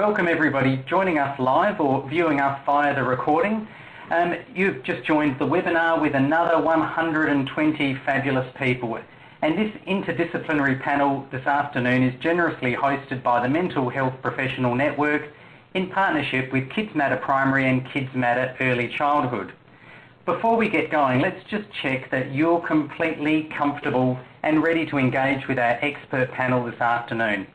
welcome everybody joining us live or viewing us via the recording. You've just joined the webinar with another 120 fabulous people. And this interdisciplinary panel this afternoon is generously hosted by the Mental Health Professional Network in partnership with Kids Matter Primary and Kids Matter Early Childhood. Before we get going, let's just check that you're completely comfortable and ready to engage with our expert panel this afternoon.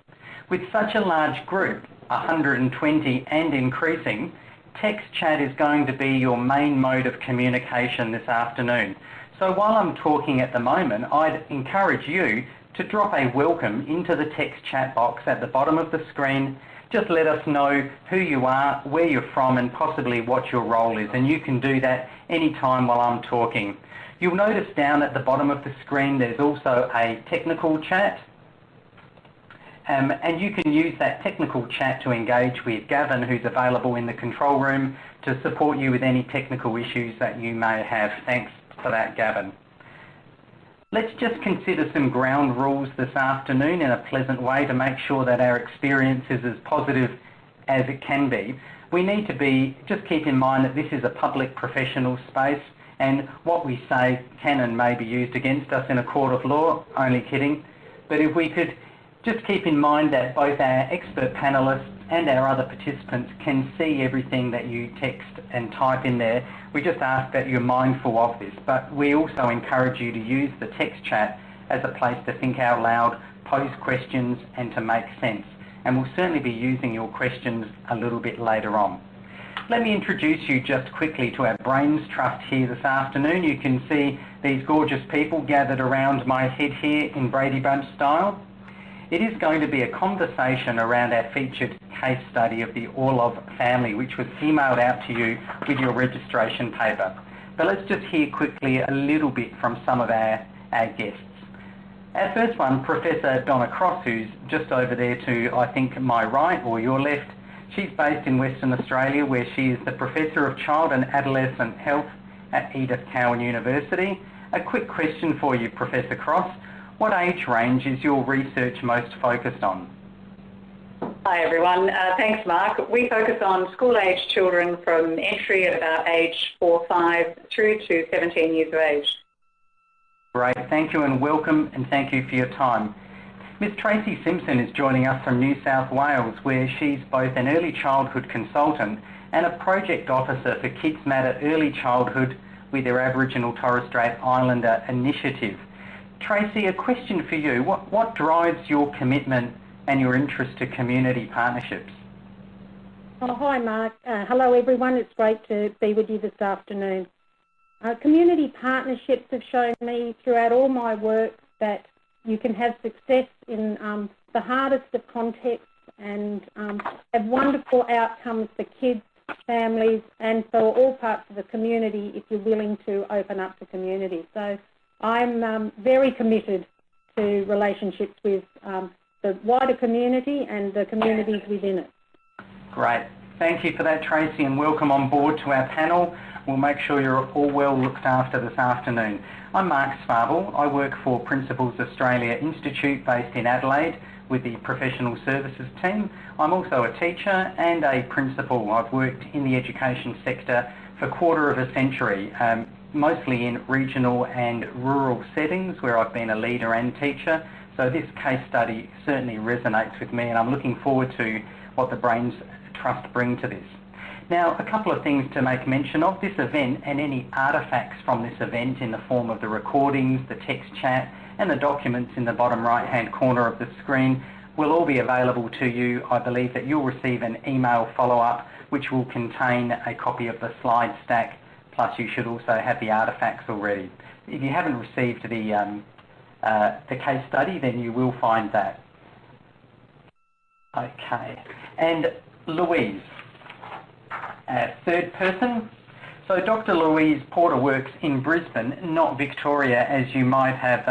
With such a large group, 120 and increasing, text chat is going to be your main mode of communication this afternoon. So while I'm talking at the moment, I'd encourage you to drop a welcome into the text chat box at the bottom of the screen. Just let us know who you are, where you're from, and possibly what your role is. And you can do that anytime while I'm talking. You'll notice down at the bottom of the screen there's also a technical chat. And you can use that technical chat to engage with Gavin, who's available in the control room to support you with any technical issues that you may have. Thanks for that, Gavin. Let's just consider some ground rules this afternoon in a pleasant way to make sure that our experience is as positive as it can be. We need to just keep in mind that this is a public professional space, and what we say can and may be used against us in a court of law. Only kidding. But if we could just keep in mind that both our expert panellists and our other participants can see everything that you text and type in there. We just ask that you're mindful of this, but we also encourage you to use the text chat as a place to think out loud, pose questions, and to make sense. And we'll certainly be using your questions a little bit later on. Let me introduce you just quickly to our Brains Trust here this afternoon. You can see these gorgeous people gathered around my head here in Brady Bunch style. It is going to be a conversation around our featured case study of the Orlov family, which was emailed out to you with your registration paper. But let's just hear quickly a little bit from some of our guests. Our first one, Professor Donna Cross, who's just over there to, I think, my right or your left. She's based in Western Australia, where she is the Professor of Child and Adolescent Health at Edith Cowan University. A quick question for you, Professor Cross. What age range is your research most focused on? Hi everyone, thanks Mark. We focus on school-age children from entry at about age 4, 5 through to 17 years of age. Great, thank you and welcome, and thank you for your time. Ms Tracy Simpson is joining us from New South Wales, where she's both an early childhood consultant and a project officer for Kids Matter Early Childhood with their Aboriginal Torres Strait Islander initiative. Tracy, a question for you. What drives your commitment and your interest to community partnerships? Oh, hi, Mark. Hello, everyone. It's great to be with you this afternoon. Community partnerships have shown me throughout all my work that you can have success in the hardest of contexts and have wonderful outcomes for kids, families, and for all parts of the community if you're willing to open up to community. So I'm very committed to relationships with the wider community and the communities within it. Great. Thank you for that, Tracy, and welcome on board to our panel. We'll make sure you're all well looked after this afternoon. I'm Mark Sparble. I work for Principals Australia Institute based in Adelaide with the Professional Services team. I'm also a teacher and a principal. I've worked in the education sector for a quarter of a century, mostly in regional and rural settings where I've been a leader and teacher. So this case study certainly resonates with me, and I'm looking forward to what the Brains Trust bring to this. Now, a couple of things to make mention of. This event and any artefacts from this event in the form of the recordings, the text chat, and the documents in the bottom right-hand corner of the screen will all be available to you. I believe that you'll receive an email follow-up which will contain a copy of the slide stack, plus you should also have the artefacts already. If you haven't received the case study, then you will find that. Okay, and Louise, third person. So Dr. Louise Porter works in Brisbane, not Victoria, as you might have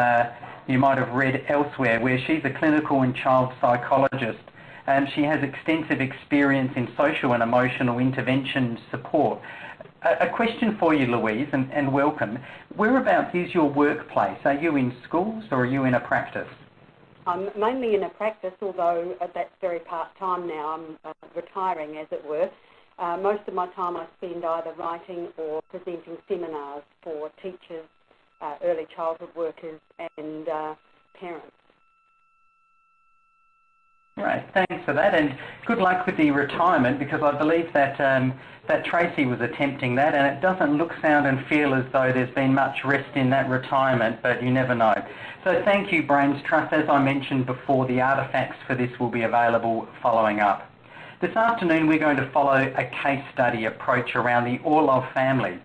read elsewhere, where she's a clinical and child psychologist. She has extensive experience in social and emotional intervention support. A question for you, Louise, and welcome. Whereabouts is your workplace? Are you in schools or are you in a practice? I'm mainly in a practice, although that's very part-time now. I'm retiring, as it were. Most of my time I spend either writing or presenting seminars for teachers, early childhood workers and parents. Right, thanks for that, and good luck with the retirement, because I believe that that Tracy was attempting that, and it doesn't look, sound and feel as though there's been much rest in that retirement, but you never know. So thank you, Brains Trust. As I mentioned before, the artefacts for this will be available following up. This afternoon we're going to follow a case study approach around the Orlov family.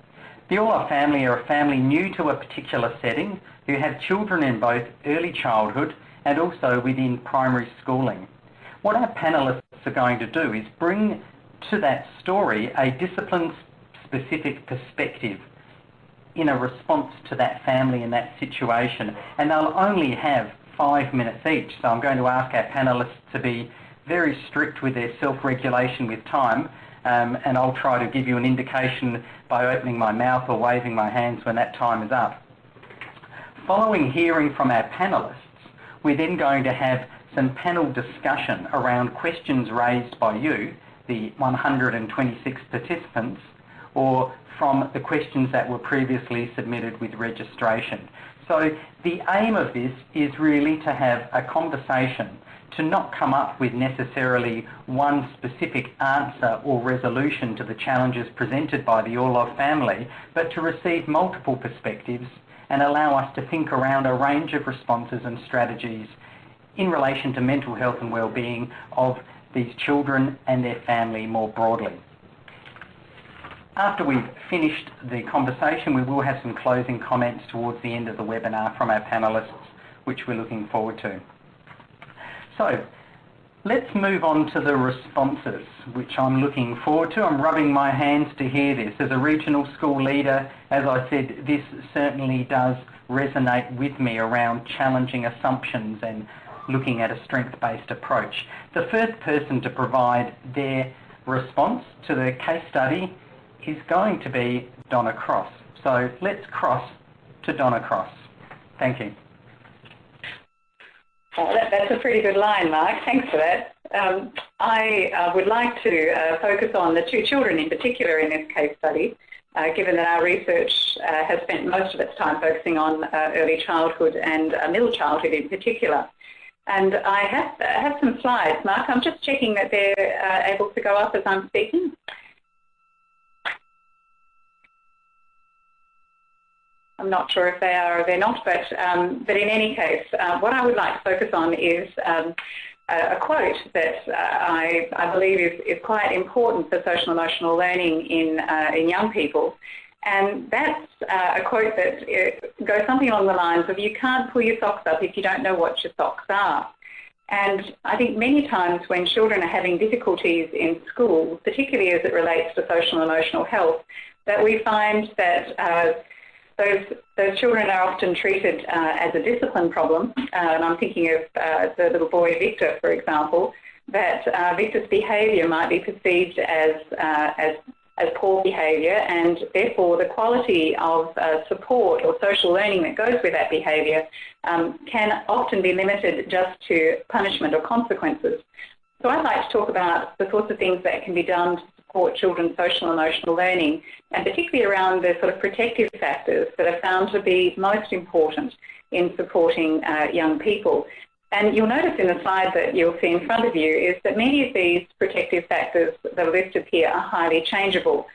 The Orlov family are a family new to a particular setting who have children in both early childhood and also within primary schooling. What our panellists are going to do is bring to that story a discipline-specific perspective in a response to that family and that situation, and they'll only have 5 minutes each. So I'm going to ask our panellists to be very strict with their self-regulation with time, and I'll try to give you an indication by opening my mouth or waving my hands when that time is up. Following hearing from our panellists, we're then going to have some panel discussion around questions raised by you, the 126 participants, or from the questions that were previously submitted with registration. So the aim of this is really to have a conversation, to not come up with necessarily one specific answer or resolution to the challenges presented by the Orlov family, but to receive multiple perspectives and allow us to think around a range of responses and strategies in relation to mental health and well-being of these children and their family more broadly. After we've finished the conversation, we will have some closing comments towards the end of the webinar from our panellists, which we're looking forward to. So let's move on to the responses, which I'm looking forward to. I'm rubbing my hands to hear this. As a regional school leader, as I said, this certainly does resonate with me around challenging assumptions and looking at a strength-based approach. The first person to provide their response to the case study is going to be Donna Cross. So let's cross to Donna Cross. Thank you. That's a pretty good line, Mark. Thanks for that. I would like to focus on the two children in particular in this case study, given that our research has spent most of its time focusing on early childhood and middle childhood in particular. And I have some slides, Mark. I'm just checking that they're able to go up as I'm speaking. I'm not sure if they are or they're not, but in any case, what I would like to focus on is a quote that I believe is quite important for social emotional learning in young people. And that's a quote that goes something along the lines of, you can't pull your socks up if you don't know what your socks are. And I think many times when children are having difficulties in school, particularly as it relates to social and emotional health, that we find that those children are often treated as a discipline problem. And I'm thinking of the little boy Victor, for example, that Victor's behaviour might be perceived as poor behaviour, and therefore the quality of support or social learning that goes with that behaviour can often be limited just to punishment or consequences. So I'd like to talk about the sorts of things that can be done to support children's social and emotional learning, and particularly around the sort of protective factors that are found to be most important in supporting young people. And you'll notice in the slide that you'll see in front of you is that many of these protective factors that are listed here are highly changeable.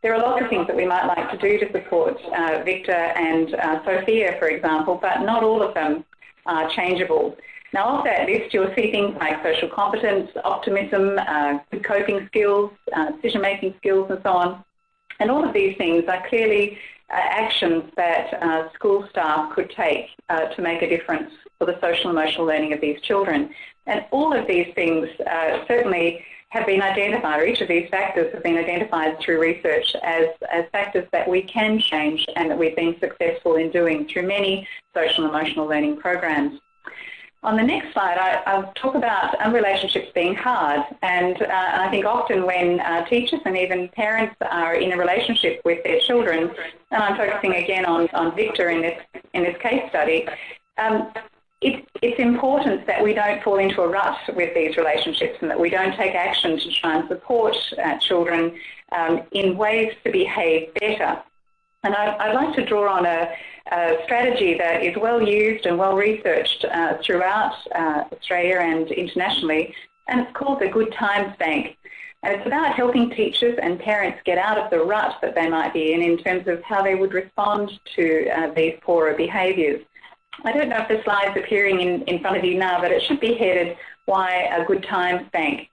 There are lots of things that we might like to do to support Victor and Sophia, for example, but not all of them are changeable. Now, of that list, you'll see things like social competence, optimism, good coping skills, decision-making skills, and so on. And all of these things are clearly actions that school staff could take to make a difference for the social and emotional learning of these children. And all of these things certainly have been identified, or each of these factors have been identified through research as factors that we can change and that we've been successful in doing through many social and emotional learning programs. On the next slide, I'll talk about relationships being hard, and I think often when teachers and even parents are in a relationship with their children, and I'm focusing again on Victor in this case study, it's important that we don't fall into a rut with these relationships and that we don't take action to try and support children in ways to behave better. And I'd like to draw on a strategy that is well used and well researched throughout Australia and internationally, and it's called the Good Times Bank. And it's about helping teachers and parents get out of the rut that they might be in terms of how they would respond to these poorer behaviours. I don't know if the slide's appearing in front of you now, but it should be headed, Why a Good Times Bank.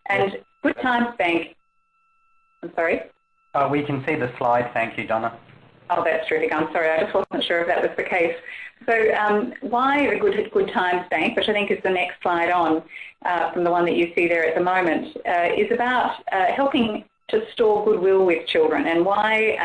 And Good Times Bank, I'm sorry? We can see the slide, thank you, Donna. Oh, that's terrific. I'm sorry, I just wasn't sure if that was the case. So why the Good Times Bank, which I think is the next slide on from the one that you see there at the moment, is about helping to store goodwill with children, and why,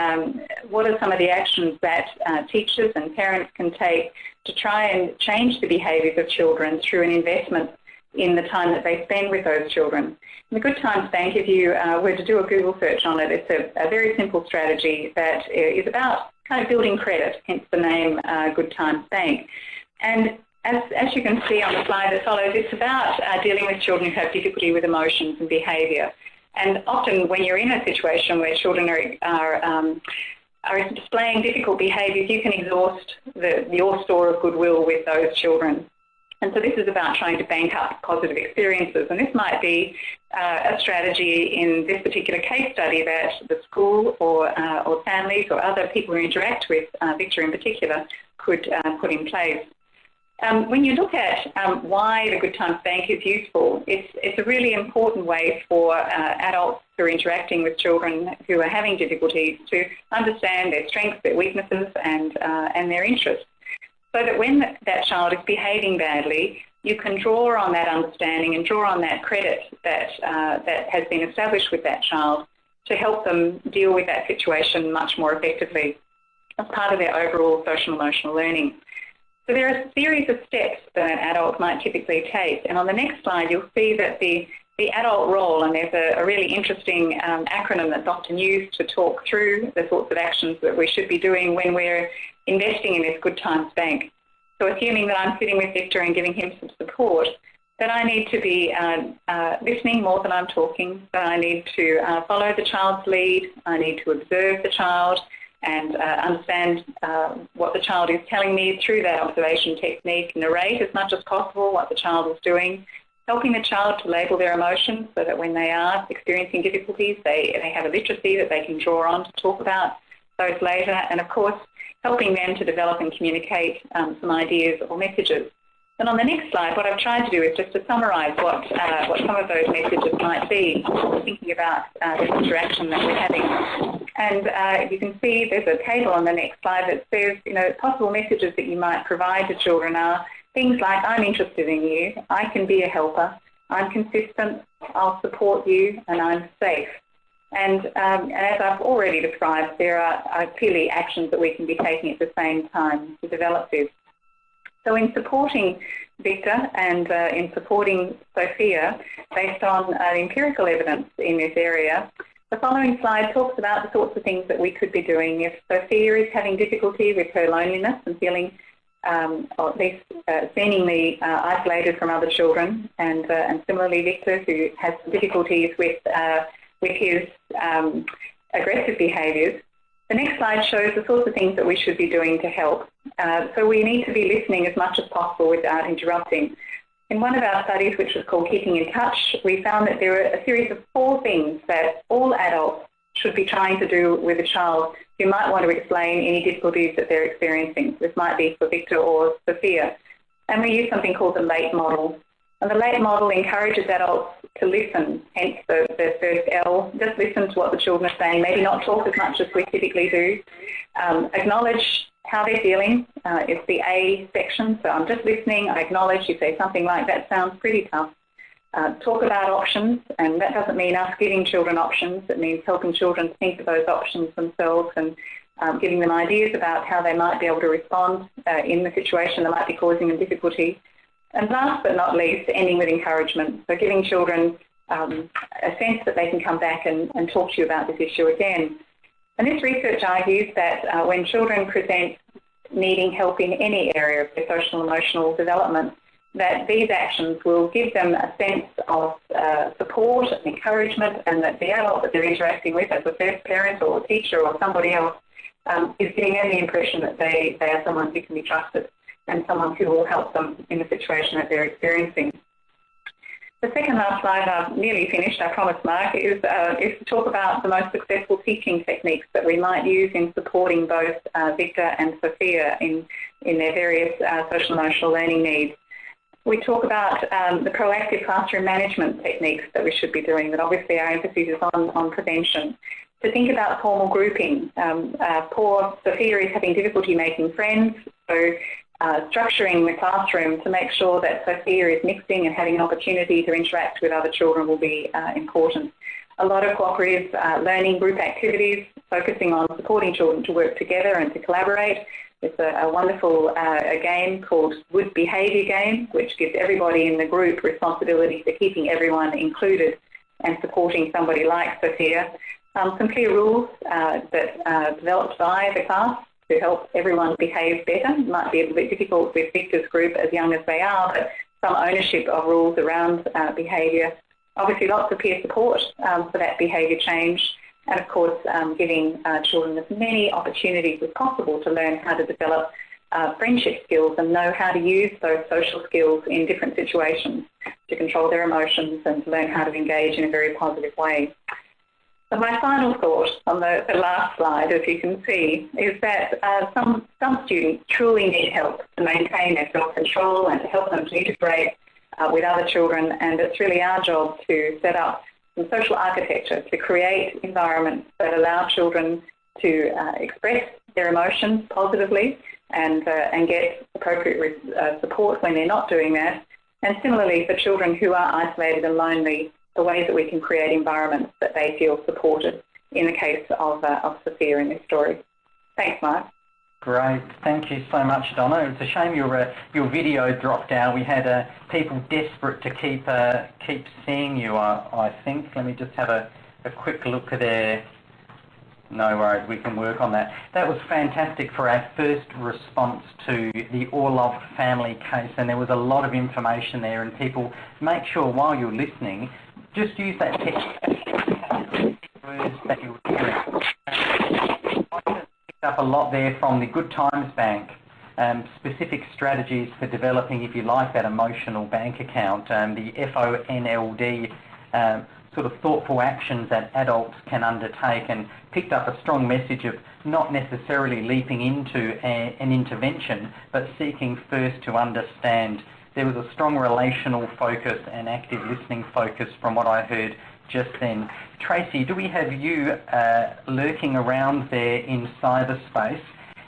what are some of the actions that teachers and parents can take to try and change the behaviours of children through an investment in the time that they spend with those children. And the Good Times Bank, if you were to do a Google search on it, it's a very simple strategy that is about kind of building credit, hence the name Good Times Bank. And as you can see on the slide that follows, it's about dealing with children who have difficulty with emotions and behaviour. And often when you're in a situation where children are displaying difficult behaviours, you can exhaust your store of goodwill with those children. And so this is about trying to bank up positive experiences. And this might be a strategy in this particular case study that the school or families or other people who interact with Victor in particular could put in place. When you look at why the Good Times Bank is useful, it's a really important way for adults who are interacting with children who are having difficulties to understand their strengths, their weaknesses and their interests, so that when that child is behaving badly, you can draw on that understanding and draw on that credit that has been established with that child to help them deal with that situation much more effectively as part of their overall social emotional learning. So there are a series of steps that an adult might typically take, and on the next slide you'll see that the adult role, and there's a really interesting acronym that's often used to talk through the sorts of actions that we should be doing when we're investing in this Good Times Bank. So assuming that I'm sitting with Victor and giving him some support, that I need to be listening more than I'm talking, that I need to follow the child's lead, I need to observe the child and understand what the child is telling me through that observation technique, narrate as much as possible what the child is doing, helping the child to label their emotions so that when they are experiencing difficulties, they have a literacy that they can draw on to talk about those later, and of course helping them to develop and communicate some ideas or messages. And on the next slide, what I've tried to do is just to summarise what some of those messages might be, thinking about this interaction that we're having. And you can see there's a table on the next slide that says, possible messages that you might provide to children are things like, I'm interested in you, I can be a helper, I'm consistent, I'll support you, and I'm safe. And as I've already described, there are clearly actions that we can be taking at the same time to develop this. So in supporting Victor and in supporting Sophia, based on empirical evidence in this area, the following slide talks about the sorts of things that we could be doing if Sophia is having difficulty with her loneliness and feeling, or at least seemingly isolated from other children, and similarly Victor, who has difficulties with his aggressive behaviours. The next slide shows the sorts of things that we should be doing to help. So we need to be listening as much as possible without interrupting. In one of our studies, which was called Keeping in Touch, we found that there were a series of 4 things that all adults should be trying to do with a child who might want to explain any difficulties that they're experiencing. This might be for Victor or Sophia. And we use something called the LATE model. And the LATE model encourages adults to listen, hence the first L. Just listen to what the children are saying, maybe not talk as much as we typically do. Acknowledge how they're feeling. It's the A section, so I'm just listening, I acknowledge. You say something like, that sounds pretty tough. Talk about options, and that doesn't mean us giving children options. It means helping children think of those options themselves and giving them ideas about how they might be able to respond in the situation that might be causing them difficulty. And last but not least, ending with encouragement. So giving children a sense that they can come back and talk to you about this issue again. And this research argues that when children present needing help in any area of their social and emotional development, that these actions will give them a sense of support and encouragement, and that the adult that they're interacting with, as a first parent or a teacher or somebody else, is giving them the impression that they are someone who can be trusted and someone who will help them in the situation that they're experiencing. The second last slide, I've nearly finished, I promise, Mark, is to talk about the most successful teaching techniques that we might use in supporting both Victor and Sophia in their various social and emotional learning needs. We talk about the proactive classroom management techniques that we should be doing, that obviously our emphasis is on prevention. To think about formal grouping. Poor Sophia is having difficulty making friends, so structuring the classroom to make sure that Sophia is mixing and having an opportunity to interact with other children will be important. A lot of cooperative learning group activities, focusing on supporting children to work together and to collaborate. It's a wonderful game called Good Behaviour Game, which gives everybody in the group responsibility for keeping everyone included and supporting somebody like Sophia. Some clear rules that are developed by the class to help everyone behave better. It might be a little bit difficult with Victor's group, as young as they are, but some ownership of rules around behaviour. Obviously lots of peer support for that behaviour change, and of course giving children as many opportunities as possible to learn how to develop friendship skills and know how to use those social skills in different situations to control their emotions and to learn how to engage in a very positive way. So my final thought on the last slide, as you can see, is that some students truly need help to maintain their self-control and to help them to integrate with other children, and it's really our job to set up some social architecture to create environments that allow children to express their emotions positively and get appropriate support when they're not doing that. And similarly, for children who are isolated and lonely, the ways that we can create environments that they feel supported, in the case of Sophia in this story. Thanks, Mark. Great, thank you so much, Donna. It's a shame your video dropped out. We had people desperate to keep seeing you, I think. Let me just have a quick look there. No worries, we can work on that. That was fantastic for our first response to the Orlov family case, and there was a lot of information there, and people, make sure while you're listening, just use that text words that you're hearing. I picked up a lot there from the Good Times Bank, specific strategies for developing, if you like, that emotional bank account, the FONLD, sort of thoughtful actions that adults can undertake, and picked up a strong message of not necessarily leaping into an intervention, but seeking first to understand. There was a strong relational focus and active listening focus from what I heard just then. Tracy, do we have you lurking around there in cyberspace?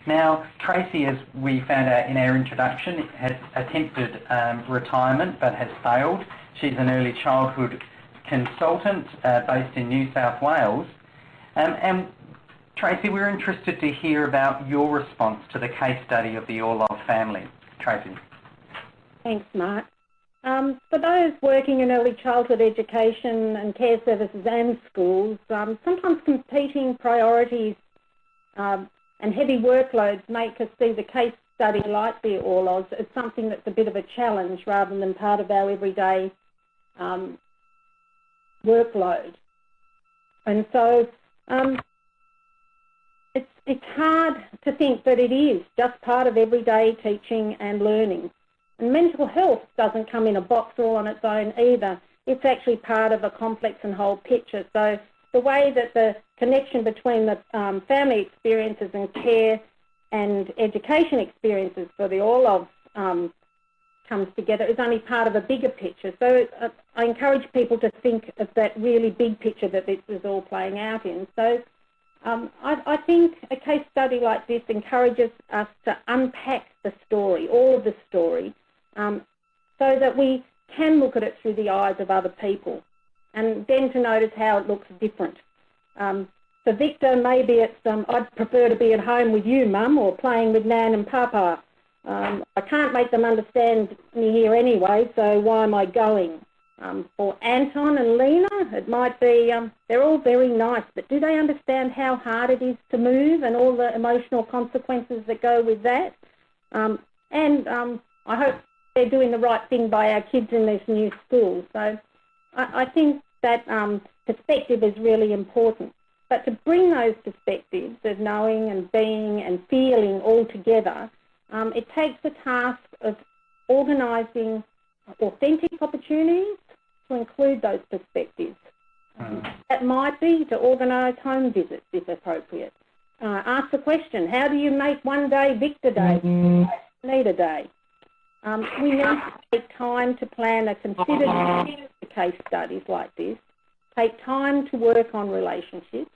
Now, Tracy, as we found out in our introduction, has attempted retirement but has failed. She's an early childhood consultant based in New South Wales. And Tracy, we're interested to hear about your response to the case study of the Orlov family. Tracy. Thanks, Mark. For those working in early childhood education and care services and schools, sometimes competing priorities and heavy workloads make us see the case study like the Orlovs as something that's a bit of a challenge rather than part of our everyday workload. And so it's hard to think that it is just part of everyday teaching and learning. And mental health doesn't come in a box all on its own either. It's actually part of a complex and whole picture. So the way that the connection between the family experiences and care and education experiences for the Orlovs comes together is only part of a bigger picture. So I encourage people to think of that really big picture that this is all playing out in. So I think a case study like this encourages us to unpack the story, all of the story, so that we can look at it through the eyes of other people, and then to notice how it looks different. For Victor, maybe it's, I'd prefer to be at home with you, Mum, or playing with Nan and Papa. I can't make them understand me here anyway, so why am I going? For Anton and Lena, it might be, they're all very nice, but do they understand how hard it is to move and all the emotional consequences that go with that? I hope they're doing the right thing by our kids in this new school. So I think that perspective is really important. But to bring those perspectives of knowing and being and feeling all together, it takes the task of organising authentic opportunities to include those perspectives. That might be to organise home visits if appropriate. Ask the question, how do you make one day Victor Day, Nita Day? We need to take time to plan a considered case studies like this, take time to work on relationships,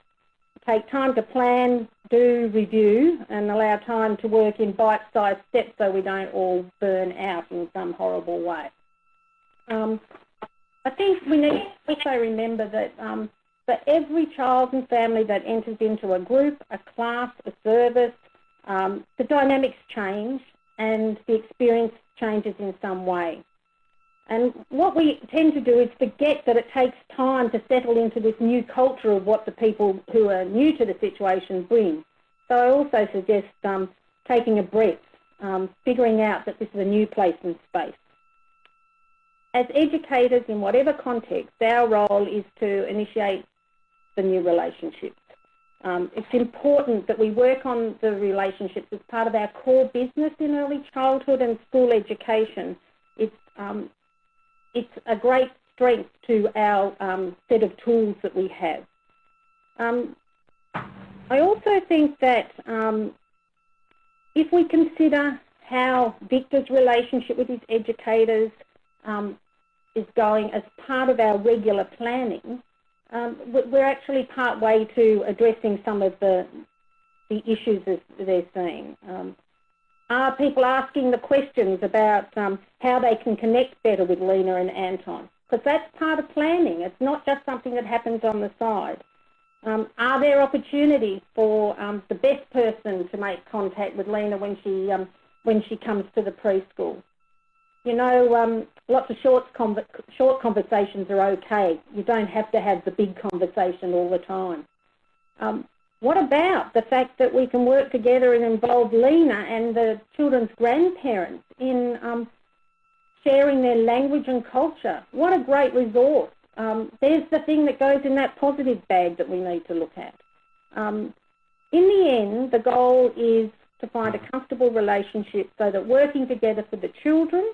take time to plan, do, review, and allow time to work in bite-sized steps so we don't all burn out in some horrible way. I think we need to also remember that for every child and family that enters into a group, a class, a service, the dynamics change and the experience changes in some way. And what we tend to do is forget that it takes time to settle into this new culture of what the people who are new to the situation bring. So I also suggest taking a breath, figuring out that this is a new place and space. As educators in whatever context, our role is to initiate the new relationships. It's important that we work on the relationships as part of our core business in early childhood and school education. It's a great strength to our set of tools that we have. I also think that if we consider how Victor's relationship with his educators is going as part of our regular planning, we're actually part way to addressing some of the issues that they're seeing. Are people asking the questions about how they can connect better with Lena and Anton? Because that's part of planning. It's not just something that happens on the side. Are there opportunities for the best person to make contact with Lena when she comes to the preschool? You know, lots of short conversations are okay. You don't have to have the big conversation all the time. What about the fact that we can work together and involve Lena and the children's grandparents in sharing their language and culture? What a great resource. There's the thing that goes in that positive bag that we need to look at. In the end, the goal is to find a comfortable relationship so that working together for the children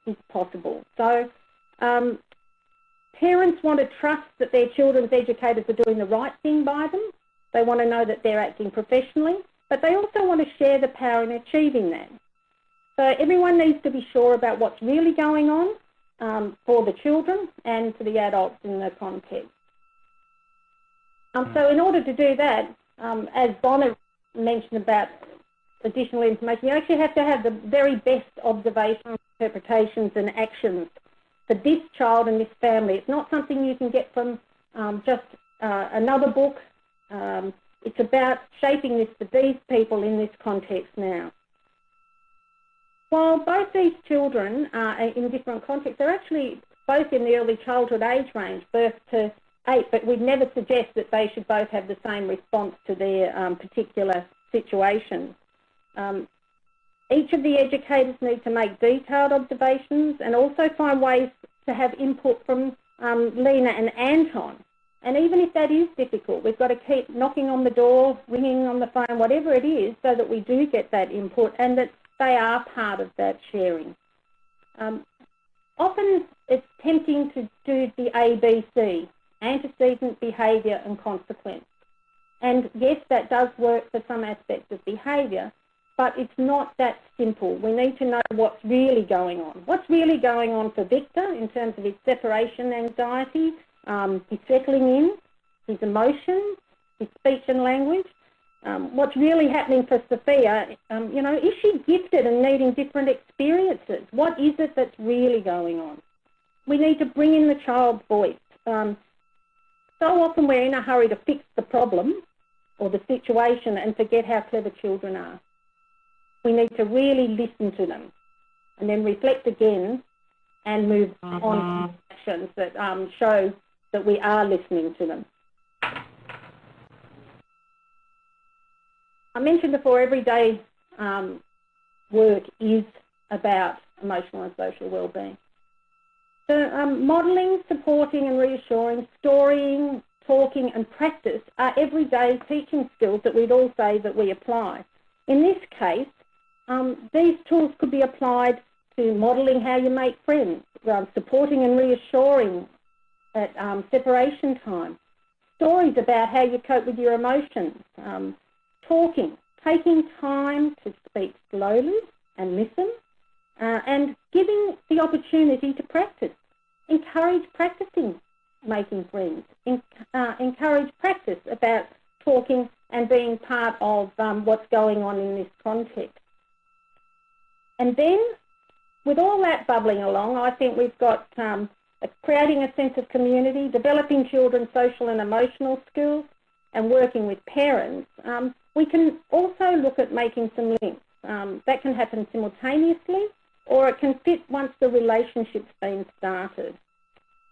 is possible. So parents want to trust that their children's educators are doing the right thing by them. They want to know that they're acting professionally, but they also want to share the power in achieving that. So everyone needs to be sure about what's really going on for the children and for the adults in the context. So in order to do that, as Donna mentioned about additional information, you actually have to have the very best observations, interpretations and actions for this child and this family. It's not something you can get from just another book. It's about shaping this for these people in this context now. While both these children are in different contexts, they're actually both in the early childhood age range, birth to 8, but we'd never suggest that they should both have the same response to their particular situation. Each of the educators need to make detailed observations and also find ways to have input from Lena and Anton. And even if that is difficult, we've got to keep knocking on the door, ringing on the phone, whatever it is, so that we do get that input and that they are part of that sharing. Often it's tempting to do the ABC, antecedent, behaviour and consequence. And yes, that does work for some aspects of behaviour, but it's not that simple. We need to know what's really going on. What's really going on for Victor in terms of his separation anxiety, his settling in, his emotions, his speech and language. What's really happening for Sophia, you know, is she gifted and needing different experiences? What is it that's really going on? We need to bring in the child's voice. So often we're in a hurry to fix the problem or the situation and forget how clever children are. We need to really listen to them and then reflect again and move on to actions that show that we are listening to them. I mentioned before, everyday work is about emotional and social wellbeing. So modelling, supporting and reassuring, storying, talking and practice are everyday teaching skills that we'd all say that we apply. In this case, these tools could be applied to modelling how you make friends, supporting and reassuring at separation time, stories about how you cope with your emotions, talking, taking time to speak slowly and listen, and giving the opportunity to practice. Encourage practicing making friends. Encourage practice about talking and being part of what's going on in this context. And then, with all that bubbling along, I think we've got creating a sense of community, developing children's social and emotional skills, and working with parents. We can also look at making some links. That can happen simultaneously, or it can fit once the relationship's been started.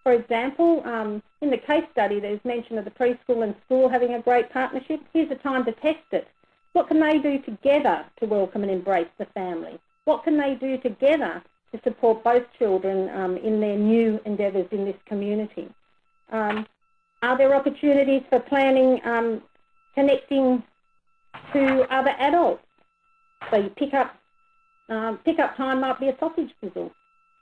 For example, in the case study, there's mention of the preschool and school having a great partnership. Here's a time to test it. What can they do together to welcome and embrace the family? What can they do together to support both children in their new endeavours in this community? Are there opportunities for planning, connecting to other adults? So you pick up time might be a sausage sizzle,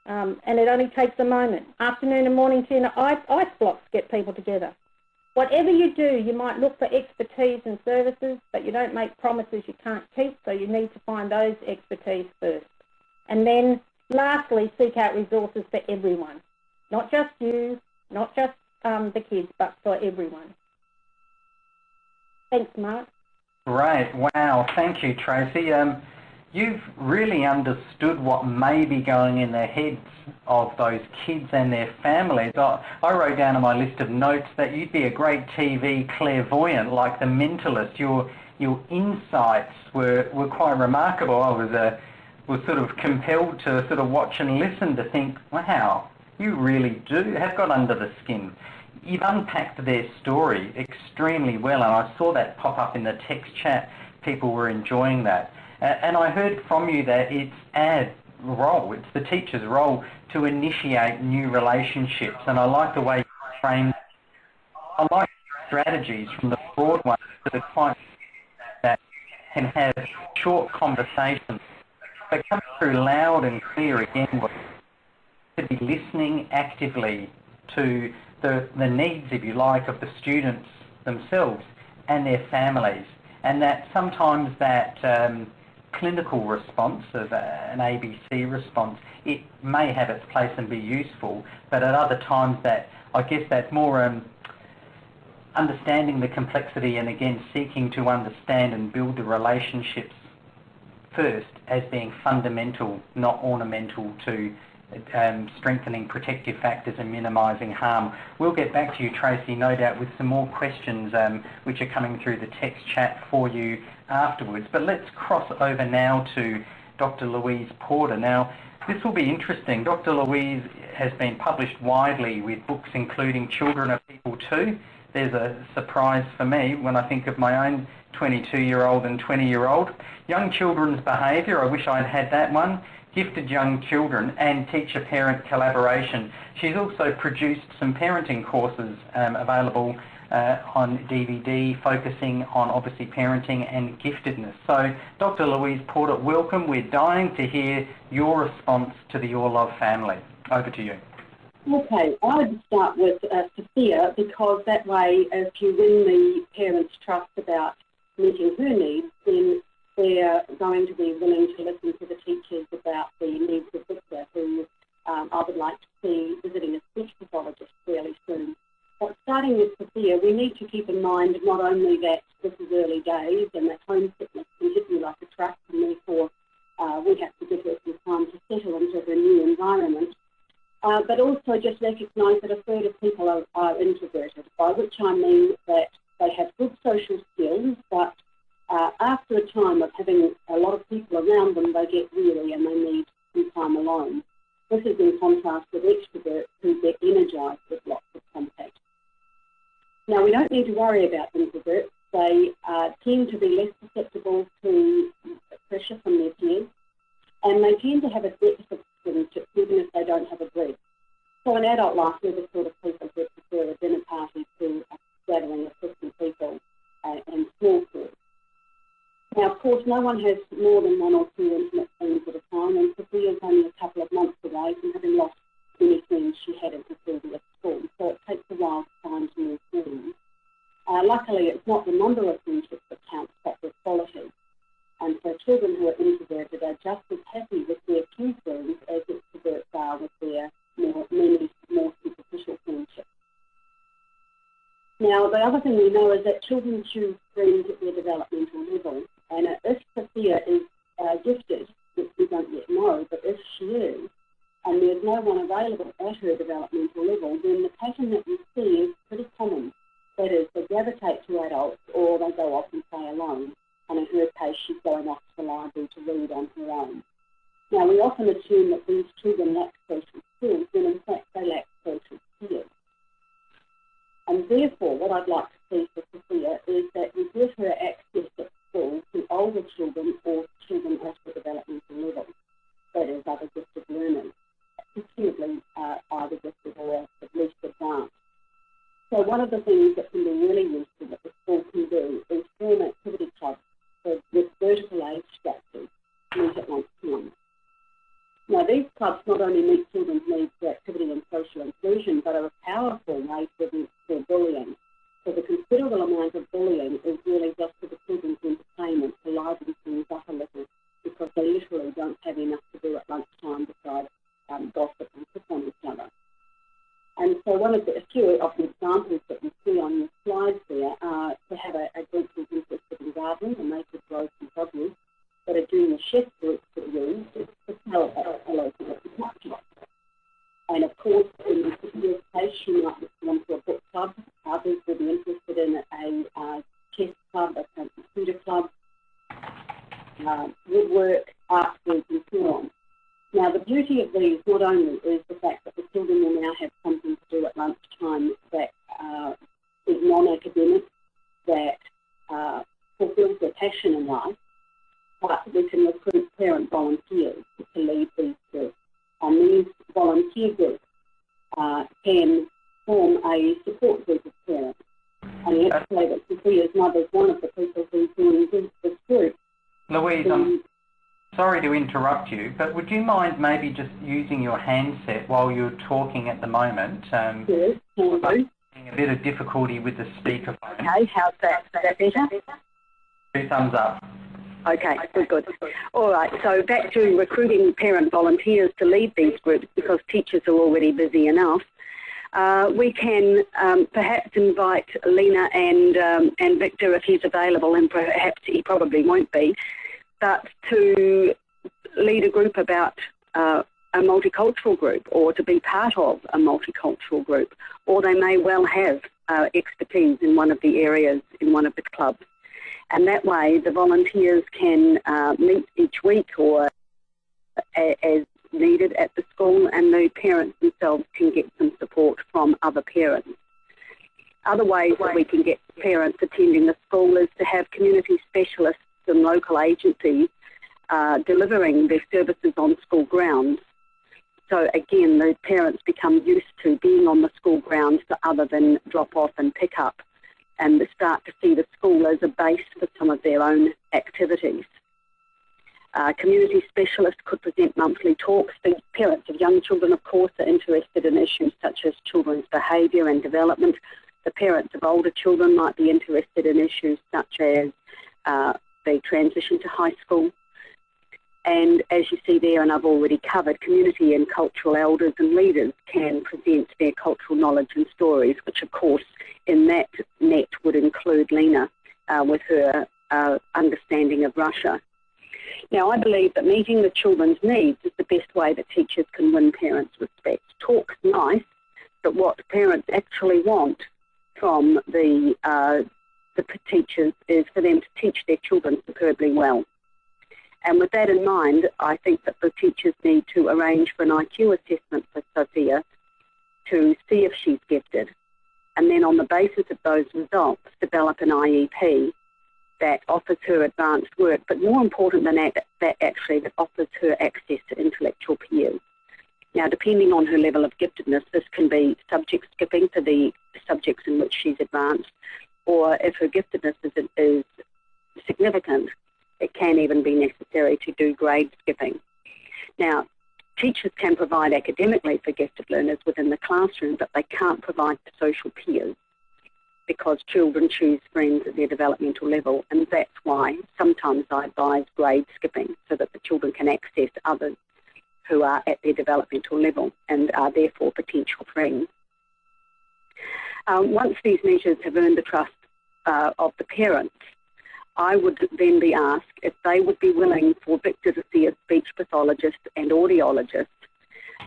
and it only takes a moment. Afternoon and morning tea and ice blocks get people together. Whatever you do, you might look for expertise and services, but you don't make promises you can't keep, so you need to find those expertise first. And then, lastly, seek out resources for everyone. Not just you, not just the kids, but for everyone. Thanks, Mark. Great. Wow. Thank you, Tracy. You've really understood what may be going in the heads of those kids and their families. I wrote down on my list of notes that you'd be a great TV clairvoyant like The Mentalist. Your insights were quite remarkable. I was sort of compelled to sort of watch and listen to think, wow, you really do have got under the skin. You've unpacked their story extremely well, and I saw that pop up in the text chat. People were enjoying that. And I heard from you that it's it's the teacher's role to initiate new relationships. And I like the way you framed. I like strategies from the broad ones that are quite that can have short conversations, but come through loud and clear again. To be listening actively to the needs, if you like, of the students themselves and their families, and that sometimes that clinical response of an ABC response, it may have its place and be useful, but at other times that, I guess that's more understanding the complexity and again seeking to understand and build the relationships first as being fundamental, not ornamental to strengthening protective factors and minimising harm. We'll get back to you, Tracy, no doubt with some more questions which are coming through the text chat for you afterwards. But let's cross over now to Dr. Louise Porter. Now, this will be interesting. Dr. Louise has been published widely with books including Children Are People Too. There's a surprise for me when I think of my own 22-year-old and 20-year-old. Young Children's Behaviour, I wish I'd had that one. Gifted Young Children, and Teacher-Parent Collaboration. She's also produced some parenting courses available on DVD, focusing on obviously parenting and giftedness. So, Dr. Louise Porter, welcome. We're dying to hear your response to the Your Love family. Over to you. Okay, I would start with Sophia, because that way, if you win the parents' trust about meeting her needs, then they're going to be willing to listen to the teachers about the needs of Victor, who I would like to see visiting a speech pathologist fairly soon. But starting with Sophia, we need to keep in mind not only that this is early days and that homesickness can hit you like a truck, and therefore we have to give her some time to settle into her new environment, but also just recognise that a third of people are introverted, by which I mean that they have good social skills, but after a time of having a lot of people around them, they get weary and they need some time alone. This is in contrast with extroverts who get energised with lots of contact. Now, we don't need to worry about introverts. They tend to be less susceptible to pressure from their peers, and they tend to have a depth of friendship even if they don't have a group. So in adult life, we're the sort of people who prefer a dinner party to a gathering of 50 people and small groups. Now, of course, no one has more than one or two intimate friends at a time, and Sophia's only a couple of months away from having lost many friends she had at her previous school, so it takes a while to find new friends. Luckily, it's not the number of friendships that counts, but their quality. And so children who are introverted are just as happy with their few friends as extroverts are with their many more superficial friendships. Now, the other thing we know is that children choose friends at their developmental level, and if Sophia is gifted, which we don't yet know, but if she is, and there's no one available at her developmental level, then the pattern that we see is pretty common. That is, they gravitate to adults or they go off and play alone. And in her case, she's going off to the library to read on her own. Now, we often assume that these children lack social skills, when in fact they lack social skills. And therefore, what I'd like to see for Sophia is that we give her access at school to older children or children at the developmental level. That is, other gifted learners, presumably either gifted or at least advanced. So one of the things that can be really useful that the school can do is form activity clubs with vertical age structures meet at lunchtime. Now, these clubs not only meet children's needs for activity and social inclusion, but are a powerful way to prevent bullying. So the considerable amount of bullying is really just for the children's entertainment to liven things up a little, because they literally don't have enough to do at lunchtime besides gossip and pick on each other. And so a few of the examples that you see on your slides there are to have a group who's interested in gardening and they could grow some produce, but a junior chef group could use to sell a local shop. And of course, in this case, she might belong to a book club. Others will be interested in a chess club, a computer club, woodwork, art group, and so on. Now, the beauty of these not only is the fact that the children will now have something to do at lunchtime that is non-academic, that fulfills their passion in life, but we can recruit parent volunteers to lead these groups. And these volunteer groups can form a support group of parents. And let's say that Sophia's mother is one of the people who's doing this group. Louise, I'm sorry to interrupt you, but would you mind maybe just using your handset while you're talking at the moment? Yes, can do. A bit of difficulty with the speakerphone. Okay, how's that? Is that better? 2 thumbs up. Okay, good. All right, so back to recruiting parent volunteers to lead these groups, because teachers are already busy enough. We can perhaps invite Lena and Victor, if he's available, and perhaps he probably won't be, but to lead a group about a multicultural group, or to be part of a multicultural group, or they may well have expertise in one of the areas in one of the clubs. And that way the volunteers can meet each week or as needed at the school, and the parents themselves can get some support from other parents. Other ways that we can get parents attending the school is to have community specialists and local agencies delivering their services on school grounds. So again, the parents become used to being on the school grounds for other than drop off and pick up, and they start to see the school as a base for some of their own activities. Community specialists could present monthly talks. The parents of young children, of course, are interested in issues such as children's behaviour and development. The parents of older children might be interested in issues such as the transition to high school. And as you see there, and I've already covered, community and cultural elders and leaders can present their cultural knowledge and stories, which of course in that net would include Lena with her understanding of Russia. Now, I believe that meeting the children's needs is the best way that teachers can win parents' respect. Talk's nice, but what parents actually want from the teachers is for them to teach their children superbly well. And with that in mind, I think that the teachers need to arrange for an IQ assessment for Sophia to see if she's gifted, and then on the basis of those results, develop an IEP that offers her advanced work, but more important than that actually, that offers her access to intellectual peers. Now, depending on her level of giftedness, this can be subject skipping for the subjects in which she's advanced, or if her giftedness is significant, it can even be necessary to do grade skipping. Now, teachers can provide academically for gifted learners within the classroom, but they can't provide for social peers because children choose friends at their developmental level, and that's why sometimes I advise grade skipping so that the children can access others who are at their developmental level and are therefore potential friends. Once these measures have earned the trust of the parents, I would then be asked if they would be willing for Victor to see a speech pathologist and audiologist,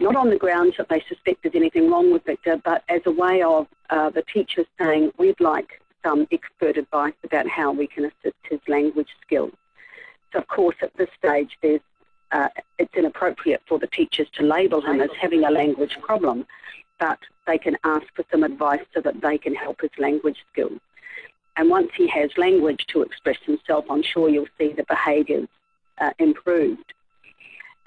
not on the grounds that they suspect there's anything wrong with Victor, but as a way of the teachers saying, we'd like some expert advice about how we can assist his language skills. So, of course, at this stage, it's inappropriate for the teachers to label him as having a language problem, but they can ask for some advice so that they can help his language skills. And once he has language to express himself, I'm sure you'll see the behaviours improved.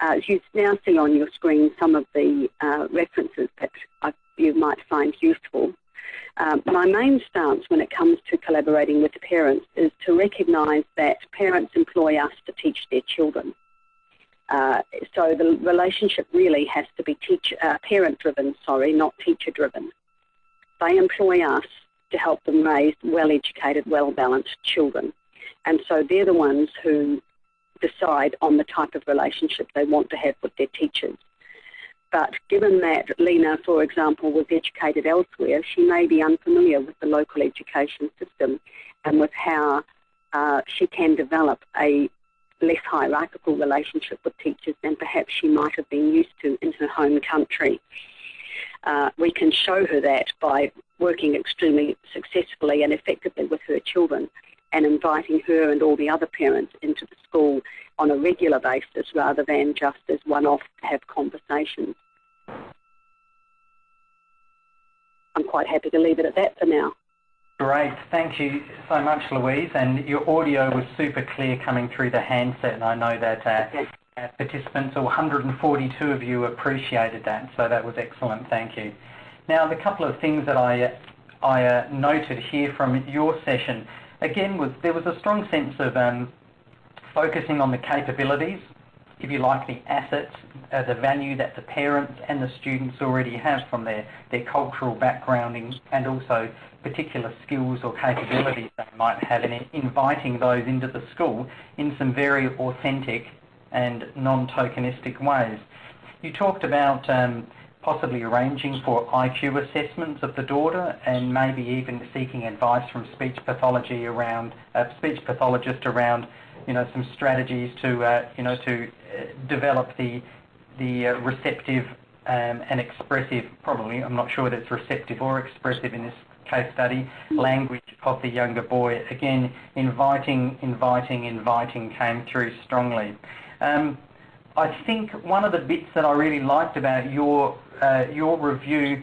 As you now see on your screen some of the references that you might find useful. My main stance when it comes to collaborating with the parents is to recognise that parents employ us to teach their children. So the relationship really has to be parent-driven, not teacher-driven. They employ us to help them raise well-educated, well-balanced children. And so they're the ones who decide on the type of relationship they want to have with their teachers. But given that Lena, for example, was educated elsewhere, she may be unfamiliar with the local education system and with how she can develop a less hierarchical relationship with teachers than perhaps she might have been used to in her home country. We can show her that by working extremely successfully and effectively with her children and inviting her and all the other parents into the school on a regular basis rather than just as one-off to have conversations. I'm quite happy to leave it at that for now. Great, thank you so much, Louise. And your audio was super clear coming through the handset, and I know that participants, or 142 of you, appreciated that, so that was excellent, thank you. Now, the couple of things that I noted here from your session, again, there was a strong sense of focusing on the capabilities, if you like, the assets, the value that the parents and the students already have from their cultural backgrounding, and also particular skills or capabilities they might have, in inviting those into the school in some very authentic and non-tokenistic ways. You talked about possibly arranging for IQ assessments of the daughter and maybe even seeking advice from speech pathologist around, some strategies to develop the receptive and expressive, probably, I'm not sure that it's receptive or expressive in this case study, language of the younger boy. Again, inviting came through strongly. I think one of the bits that I really liked about your review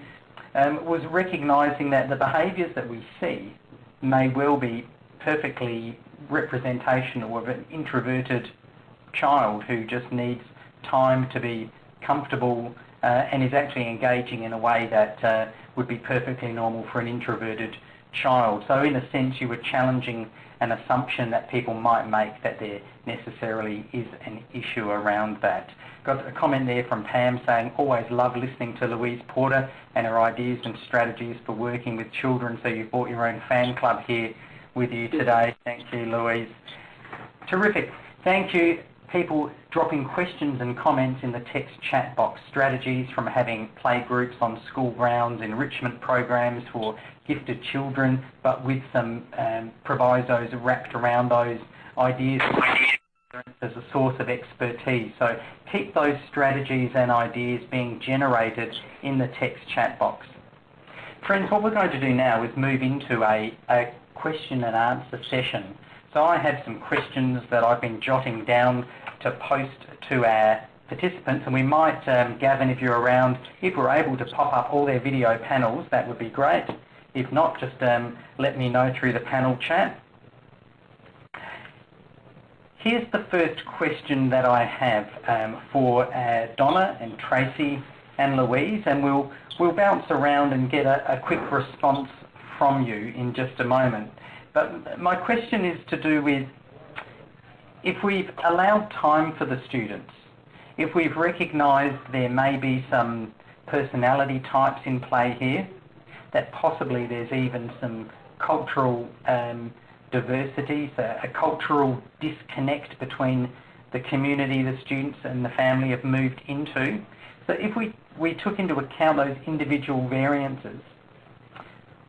was recognising that the behaviours that we see may well be perfectly representational of an introverted child who just needs time to be comfortable and is actually engaging in a way that would be perfectly normal for an introverted child. So in a sense, you were challenging an assumption that people might make that there necessarily is an issue around that. Got a comment there from Pam saying, always love listening to Louise Porter and her ideas and strategies for working with children. So you've brought your own fan club here with you today. Thank you, Louise. Terrific. Thank you. People dropping questions and comments in the text chat box. Strategies from having play groups on school grounds, enrichment programs for gifted children, but with some provisos wrapped around those ideas as a source of expertise. So keep those strategies and ideas being generated in the text chat box. Friends, what we're going to do now is move into a question and answer session. So So I have some questions that I've been jotting down to post to our participants, and we might, Gavin, if you're around, if we're able to pop up all their video panels, that would be great. If not, just let me know through the panel chat. Here's the first question that I have for Donna and Tracy and Louise, and we'll bounce around and get a quick response from you in just a moment. But my question is to do with, if we've allowed time for the students, if we've recognised there may be some personality types in play here, that possibly there's even some cultural diversities, a cultural disconnect between the community the students and the family have moved into. So if we took into account those individual variances,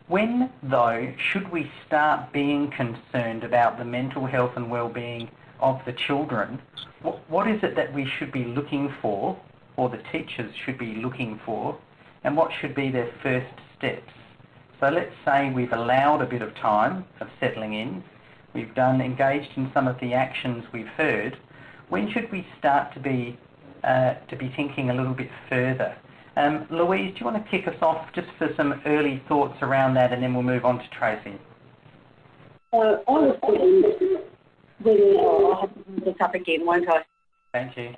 when, though, should we start being concerned about the mental health and well-being of the children? What is it that we should be looking for, or the teachers should be looking for, and what should be their first steps? So let's say we've allowed a bit of time of settling in, we've engaged in some of the actions we've heard. When should we start to be thinking a little bit further? Louise, do you want to kick us off just for some early thoughts around that, and then we'll move on to Tracy? I was thinking, I'll have to pick up again, won't I? Thank you.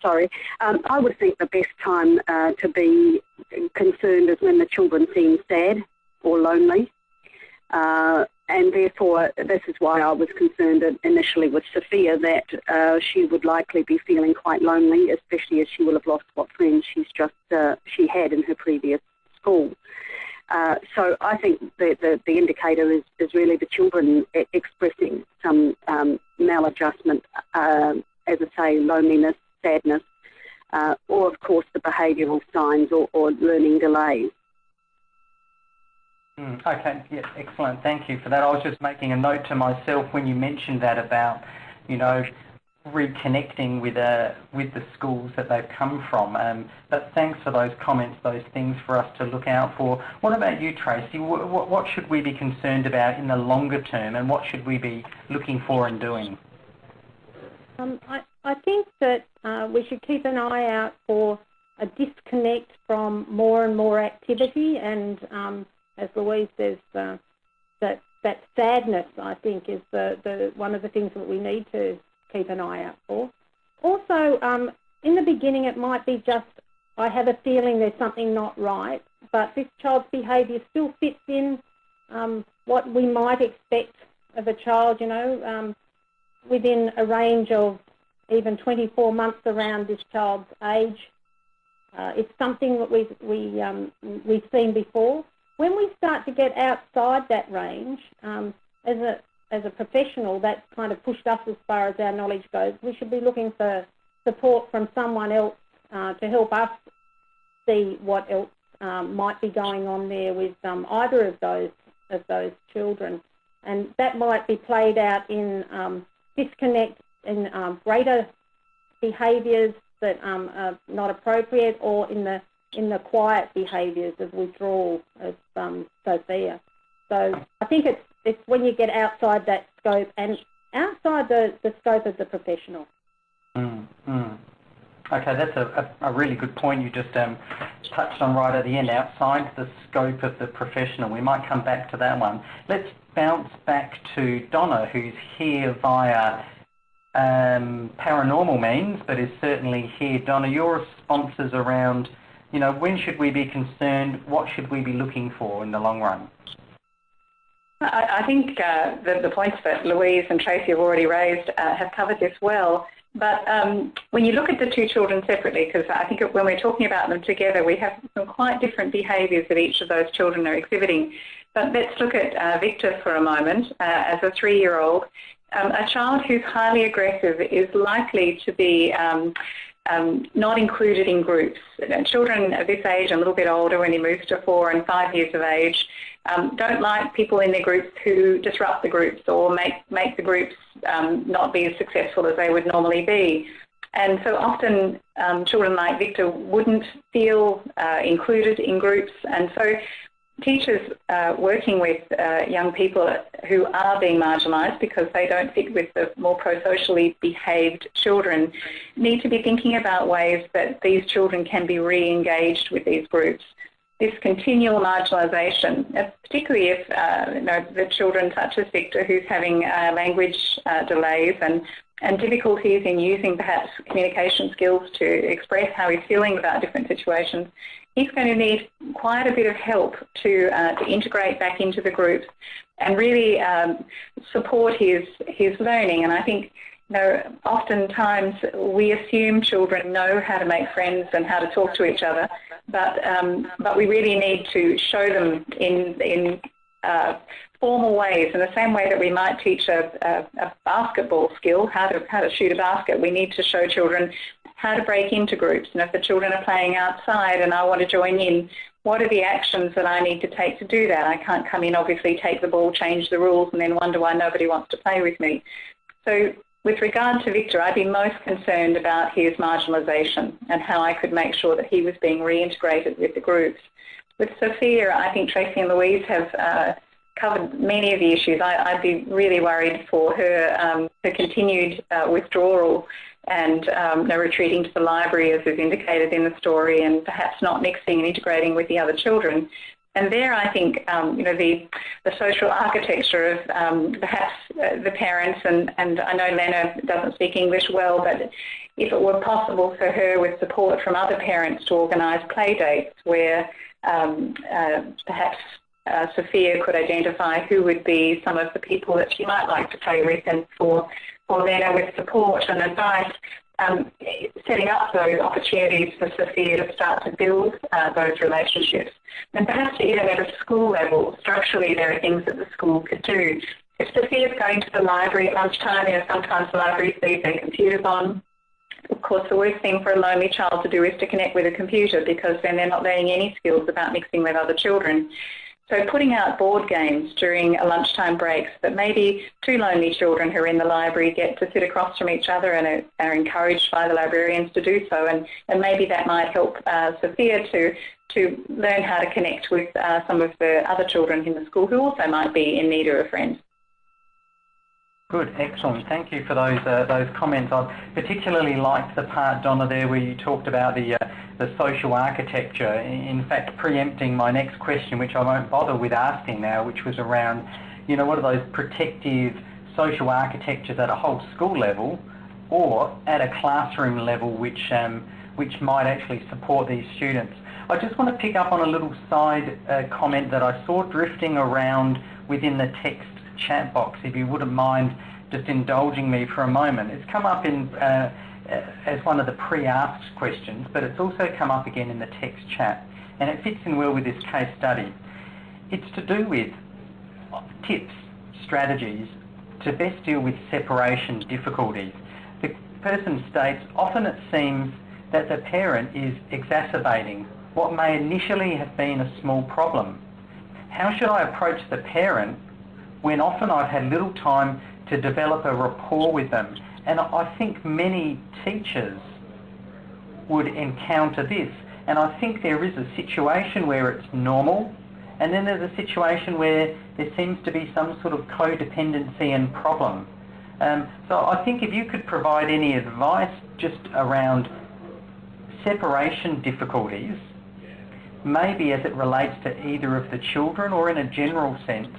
Sorry. I would think the best time to be concerned is when the children seem sad or lonely. And therefore, this is why I was concerned initially with Sophia, that she would likely be feeling quite lonely, especially as she will have lost what friends she had in her previous school. So I think the indicator is really the children expressing some maladjustment, as I say, loneliness, sadness, or of course the behavioural signs or learning delays. Okay, yeah, excellent. Thank you for that. I was just making a note to myself when you mentioned that about, reconnecting with the schools that they've come from. But thanks for those comments, those things for us to look out for. What about you, Tracy? What should we be concerned about in the longer term, and what should we be looking for and doing? I think that we should keep an eye out for a disconnect from more and more activity, and as Louise says, that sadness, I think, is the one of the things that we need to keep an eye out for. Also, in the beginning, it might be just, I have a feeling there's something not right, but this child's behaviour still fits in what we might expect of a child, within a range of even 24 months around this child's age. It's something that we've seen before. When we start to get outside that range, as a professional, that's kind of pushed us as far as our knowledge goes. We should be looking for support from someone else to help us see what else might be going on there with either of those children, and that might be played out in disconnect in greater behaviours that are not appropriate, or in the quiet behaviours of withdrawal of Sophia. So I think it's when you get outside that scope and outside the scope of the professional. Okay, that's a really good point you just touched on right at the end, outside the scope of the professional. We might come back to that one. Let's bounce back to Donna, who's here via paranormal means, but is certainly here. Donna, your responses around, when should we be concerned? What should we be looking for in the long run? I think the points that Louise and Tracy have already raised have covered this well. But when you look at the two children separately, because I think when we're talking about them together, we have some quite different behaviours that each of those children are exhibiting. But let's look at Victor for a moment. As a 3-year-old, a child who's highly aggressive is likely to be not included in groups. Children of this age, a little bit older, when he moves to 4 and 5 years of age, don't like people in their groups who disrupt the groups or make the groups not be as successful as they would normally be. And so often children like Victor wouldn't feel included in groups, and so teachers working with young people who are being marginalised because they don't fit with the more pro-socially behaved children need to be thinking about ways that these children can be re-engaged with these groups. This continual marginalisation, particularly if the children such as Victor, who's having language delays and difficulties in using perhaps communication skills to express how he's feeling about different situations, he's going to need quite a bit of help to integrate back into the groups and really support his learning. And I think, oftentimes we assume children know how to make friends and how to talk to each other, but we really need to show them in formal ways, in the same way that we might teach a basketball skill, how to shoot a basket. We need to show children how to break into groups. And if the children are playing outside and I want to join in, what are the actions that I need to take to do that? I can't come in, obviously, take the ball, change the rules, and then wonder why nobody wants to play with me. So with regard to Victor, I'd be most concerned about his marginalisation and how I could make sure that he was being reintegrated with the groups. With Sophia, I think Tracy and Louise have covered many of the issues. I'd be really worried for her continued withdrawal and retreating to the library, as is indicated in the story, and perhaps not mixing and integrating with the other children. And there, I think, the social architecture of perhaps the parents, and I know Lena doesn't speak English well, but if it were possible for her, with support from other parents, to organise play dates where perhaps Sophia could identify who would be some of the people that she might like to play with, and for Lena, with support and advice, setting up those opportunities for Sophia to start to build those relationships. And perhaps even at a school level, structurally there are things that the school could do. If Sophia's going to the library at lunchtime, sometimes the libraries leave their computers on. Of course, the worst thing for a lonely child to do is to connect with a computer, because then they're not learning any skills about mixing with other children. So putting out board games during a lunchtime breaks that maybe two lonely children who are in the library get to sit across from each other and are encouraged by the librarians to do so, and maybe that might help Sophia to learn how to connect with some of the other children in the school who also might be in need of a friend. Good, excellent. Thank you for those comments. I particularly liked the part, Donna, there where you talked about the social architecture. In fact, preempting my next question, which I won't bother with asking now, which was around, what are those protective social architectures at a whole school level or at a classroom level which might actually support these students. I just want to pick up on a little side comment that I saw drifting around within the text chat box, if you wouldn't mind just indulging me for a moment. It's come up in as one of the pre-asked questions, but it's also come up again in the text chat, and it fits in well with this case study. It's to do with tips, strategies to best deal with separation difficulties. The person states, often it seems that the parent is exacerbating what may initially have been a small problem. How should I approach the parent when often I've had little time to develop a rapport with them? And I think many teachers would encounter this. And I think there is a situation where it's normal, and then there's a situation where there seems to be some sort of codependency and problem. So I think if you could provide any advice just around separation difficulties, maybe as it relates to either of the children or in a general sense,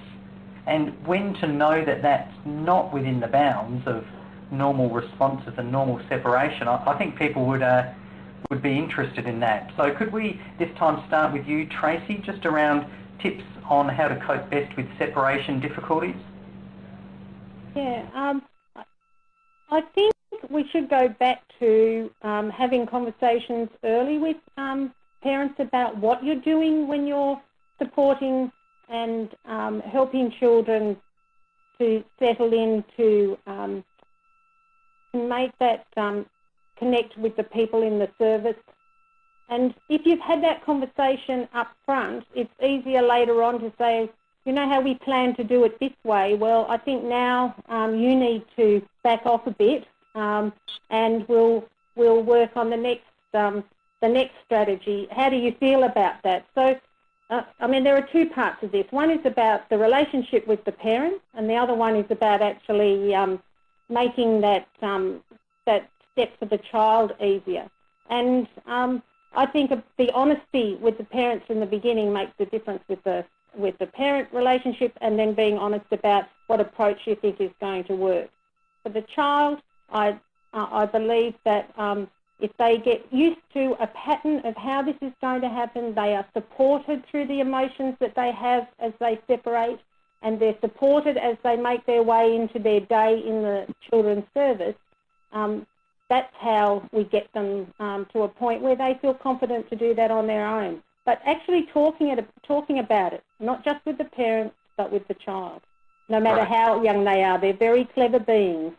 and when to know that that's not within the bounds of normal responses and normal separation. I think people would be interested in that. So could we this time start with you, Tracy, just around tips on how to cope best with separation difficulties? Yeah, I think we should go back to having conversations early with parents about what you're doing when you're supporting and helping children to settle in, to make that connect with the people in the service. And if you've had that conversation up front, it's easier later on to say, you know how we plan to do it this way? Well, I think now you need to back off a bit, and we'll work on the next strategy. How do you feel about that? So I mean, there are two parts of this. One is about the relationship with the parent, and the other one is about actually making that step for the child easier. And I think the honesty with the parents from the beginning makes the difference with the parent relationship, and then being honest about what approach you think is going to work. For the child, I believe that if they get used to a pattern of how this is going to happen, they are supported through the emotions that they have as they separate, and they're supported as they make their way into their day in the children's service. That's how we get them to a point where they feel confident to do that on their own. But actually talking about it, not just with the parents, but with the child. No matter how young they are, they're very clever beings.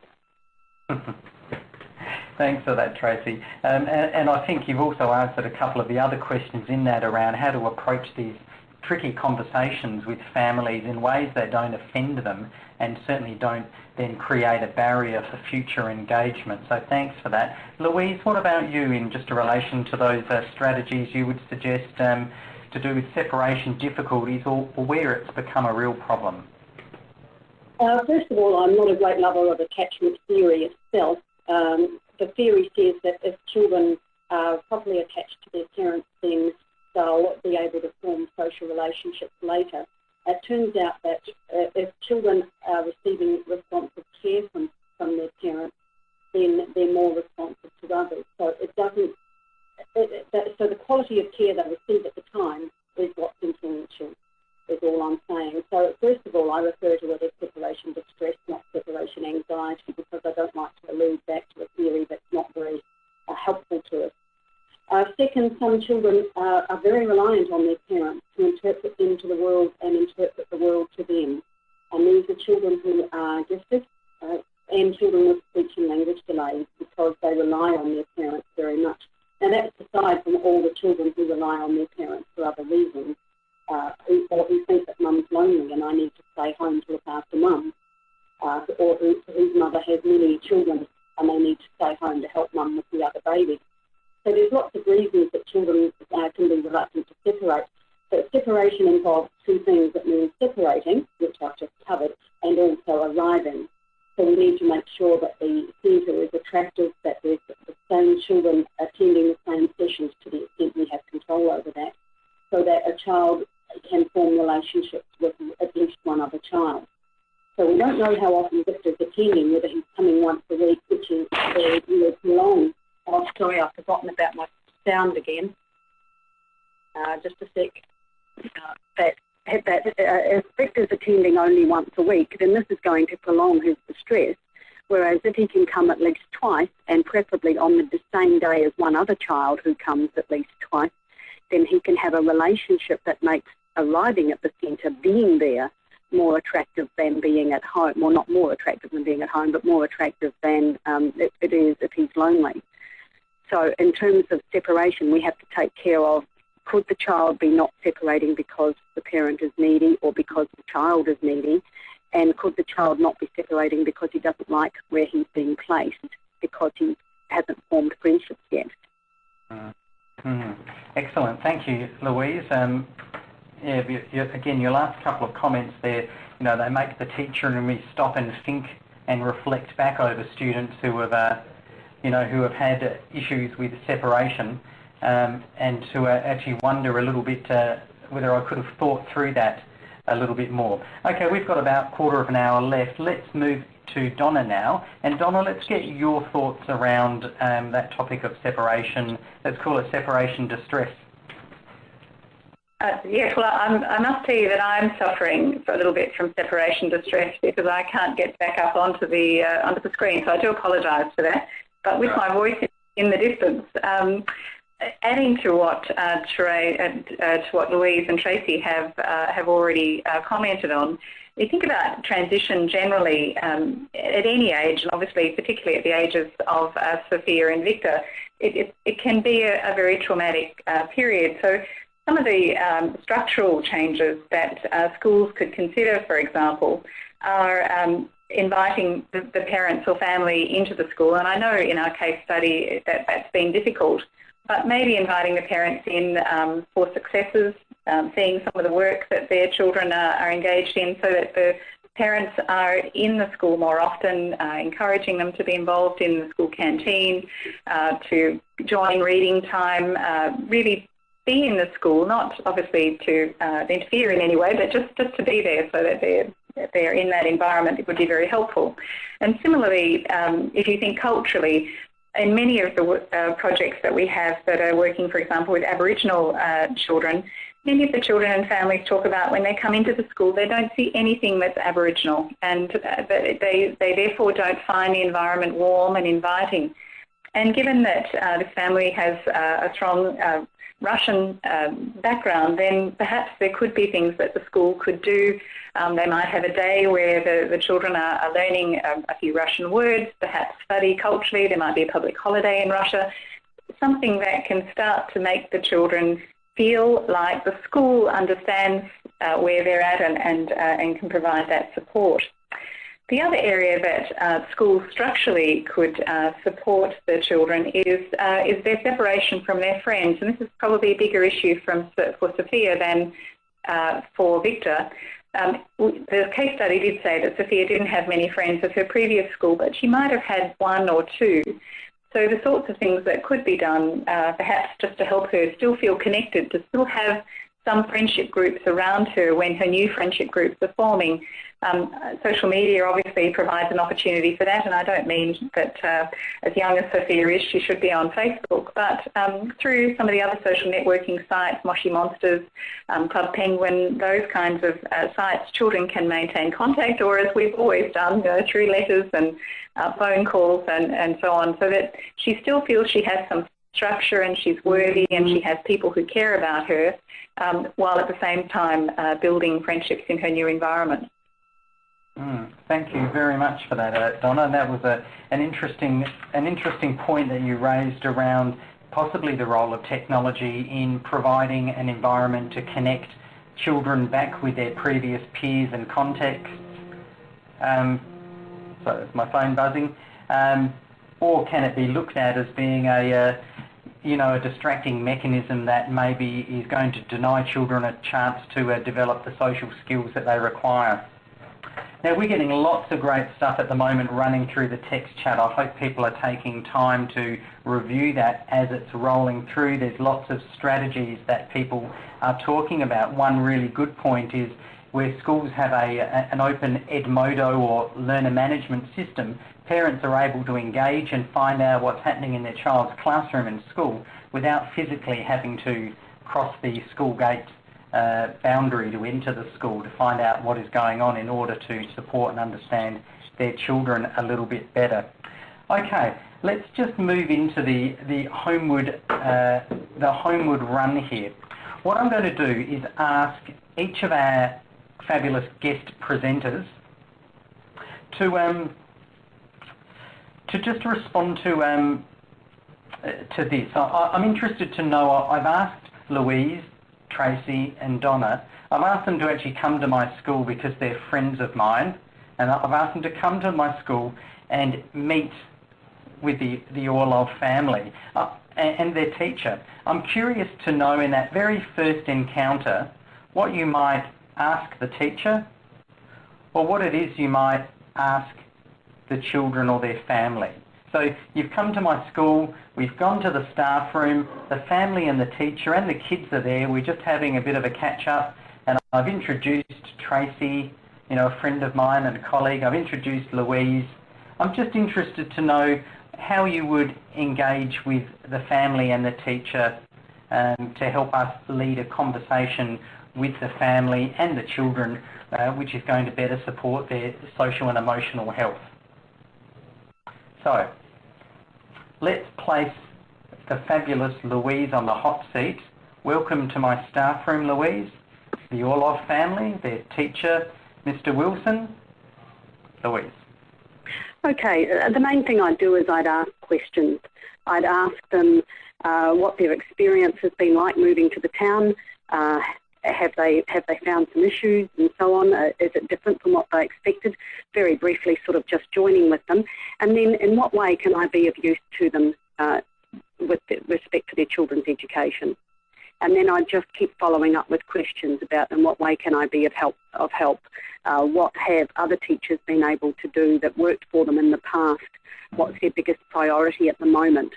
Thanks for that, Tracy. And I think you've also answered a couple of the other questions in that around how to approach these tricky conversations with families in ways that don't offend them and certainly don't then create a barrier for future engagement. So thanks for that. Louise, what about you in just a relation to those strategies you would suggest to do with separation difficulties or where it's become a real problem? First of all, I'm not a great lover of attachment theory itself. The theory says that if children are properly attached to their parents, then they'll be able to form social relationships later. It turns out that if children are receiving responsive care from their parents, then they're more responsive to others. So it doesn't. So the quality of care they receive at the time is what's influential, is all I'm saying. So first of all, I refer to it as separation distress, not separation anxiety, because I don't like to allude back to a theory that's not very helpful to us. Second, some children are very reliant on their parents to interpret them to the world and interpret the world to them. And these are children who are gifted and children with speech and language delays because they rely on their parents very much. Now that's aside from all the children who rely on their parents for other reasons, who think that mum's lonely and I need to stay home to look after mum, or whose mother has many children and they need to stay home to help mum with the other babies. So there's lots of reasons that children can be reluctant to separate. But separation involves two things. It means separating, which I've just covered, and also arriving. So we need to make sure that the centre is attractive, that there's the same children attending the same sessions to the extent we have control over that, so that a child can form relationships with at least one other child. So we don't know how often Victor's attending, whether he's coming once a week, which is too long. Oh, sorry, I've forgotten about my sound again. Just a sec. If Victor's attending only once a week, then this is going to prolong his distress, whereas if he can come at least twice, and preferably on the same day as one other child who comes at least twice, then he can have a relationship that makes arriving at the centre, being there, more attractive than being at home. Well, not more attractive than being at home, but more attractive than it is if he's lonely. So in terms of separation, we have to take care of, could the child be not separating because the parent is needy or because the child is needy? And could the child not be separating because he doesn't like where he's being placed, because he hasn't formed friendships yet? Excellent. Thank you, Louise. Again, your last couple of comments there, they make the teacher and we stop and think and reflect back over students who have who have had issues with separation, and to actually wonder a little bit whether I could have thought through that a little bit more. Okay, we've got about a quarter of an hour left. Let's move to Donna now. And Donna, let's get your thoughts around that topic of separation. Let's call it separation distress. Yes, well, I must tell you that I'm suffering a little bit from separation distress because I can't get back up onto the screen, so I do apologise for that. But with my voice in the distance, adding to what Louise and Tracy have already commented on, you think about transition generally at any age, and obviously particularly at the ages of Sophia and Victor, it can be a very traumatic period. So some of the structural changes that schools could consider, for example, are inviting the parents or family into the school, and I know in our case study that's been difficult, but maybe inviting the parents in for successes seeing some of the work that their children are engaged in, so that the parents are in the school more often, encouraging them to be involved in the school canteen, to join reading time, really be in the school, not obviously to interfere in any way, but just to be there so that they're in that environment. It would be very helpful. And similarly, if you think culturally, in many of the projects that we have that are working, for example, with Aboriginal children, many of the children and families talk about when they come into the school, they don't see anything that's Aboriginal, and they therefore don't find the environment warm and inviting. And given that this family has a strong Russian background, then perhaps there could be things that the school could do. They might have a day where the children are learning a few Russian words, perhaps study culturally. There might be a public holiday in Russia, something that can start to make the children feel like the school understands where they're at and can provide that support. The other area that schools structurally could support the children is their separation from their friends. And this is probably a bigger issue for Sophia than for Victor. The case study did say that Sophia didn't have many friends at her previous school, but she might have had one or two. So the sorts of things that could be done, perhaps just to help her still feel connected, to still have some friendship groups around her when her new friendship groups are forming. Social media obviously provides an opportunity for that, and I don't mean that as young as Sophia is, she should be on Facebook, but through some of the other social networking sites, Moshi Monsters, Club Penguin, those kinds of sites, children can maintain contact, or as we've always done, through letters and phone calls and so on, so that she still feels she has some structure and she's worthy and she has people who care about her, while at the same time building friendships in her new environment. Thank you very much for that, Donna. That was an interesting point that you raised around possibly the role of technology in providing an environment to connect children back with their previous peers and contexts. So is my phone buzzing? Or can it be looked at as being a distracting mechanism that maybe is going to deny children a chance to develop the social skills that they require? Now, we're getting lots of great stuff at the moment running through the text chat. I hope people are taking time to review that as it's rolling through. There's lots of strategies that people are talking about. One really good point is where schools have an open Edmodo or learner management system, parents are able to engage and find out what's happening in their child's classroom and school without physically having to cross the school gate boundary to enter the school to find out what is going on in order to support and understand their children a little bit better. Okay, let's just move into the homeward run here. What I'm going to do is ask each of our fabulous guest presenters to just respond to this. I'm interested to know. I've asked Louise, Tracy and Donna, I've asked them to actually come to my school because they're friends of mine, and I've asked them to come to my school and meet with the Orlov family and their teacher. I'm curious to know in that very first encounter what you might ask the teacher or what it is you might ask the children or their family. So you've come to my school, we've gone to the staff room, the family and the teacher and the kids are there, we're just having a bit of a catch-up, and I've introduced Tracy, a friend of mine and a colleague, I've introduced Louise. I'm just interested to know how you would engage with the family and the teacher to help us lead a conversation with the family and the children, which is going to better support their social and emotional health. So, let's place the fabulous Louise on the hot seat. Welcome to my staff room, Louise. The Orlov family, their teacher, Mr. Wilson. Louise. Okay, the main thing I'd do is I'd ask questions. I'd ask them what their experience has been like moving to the town. Have they found some issues and so on? Is it different from what they expected? Very briefly, sort of just joining with them. And then in what way can I be of use to them with respect to their children's education? And then I just keep following up with questions about in what way can I be of help, what have other teachers been able to do that worked for them in the past, what's their biggest priority at the moment,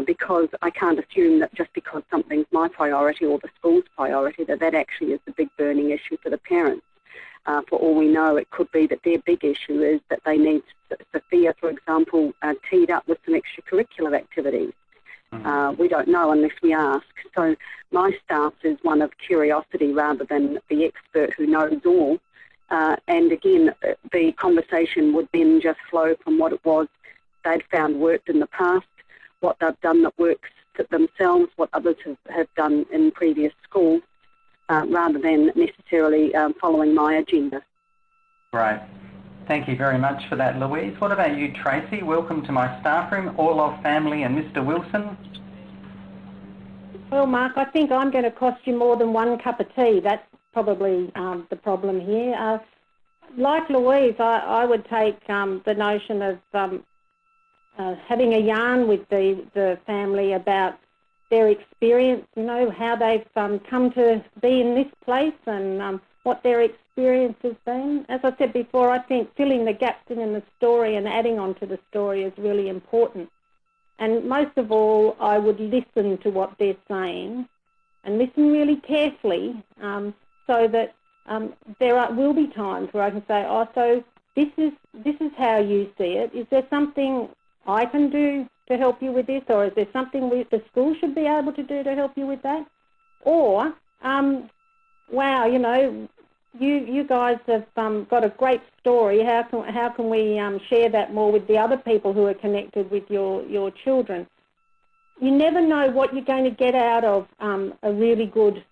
because I can't assume that just because something's my priority or the school's priority that that actually is the big burning issue for the parents. For all we know, it could be that their big issue is that they need Sophia, for example, teed up with some extracurricular activities. We don't know unless we ask. So my stance is one of curiosity rather than the expert who knows all. And again, the conversation would then just flow from what it was they'd found worked in the past, what they've done that works for themselves, what others have done in previous schools, rather than necessarily following my agenda. Right. Thank you very much for that, Louise. What about you, Tracy? Welcome to my staff room, Orlov family and Mr. Wilson. Well, Mark, I think I'm going to cost you more than one cup of tea. That's probably the problem here. Like Louise, I would take the notion of having a yarn with the family about their experience, you know, how they've come to be in this place and what their experience has been. As I said before, I think filling the gaps in the story and adding on to the story is really important. And most of all, I would listen to what they're saying and listen really carefully so that there will be times where I can say, oh, so this is how you see it. Is there something I can do to help you with this, or is there something the school should be able to do to help you with that? Or, wow, you know, you guys have got a great story. How can we share that more with the other people who are connected with your children? You never know what you're going to get out of a really good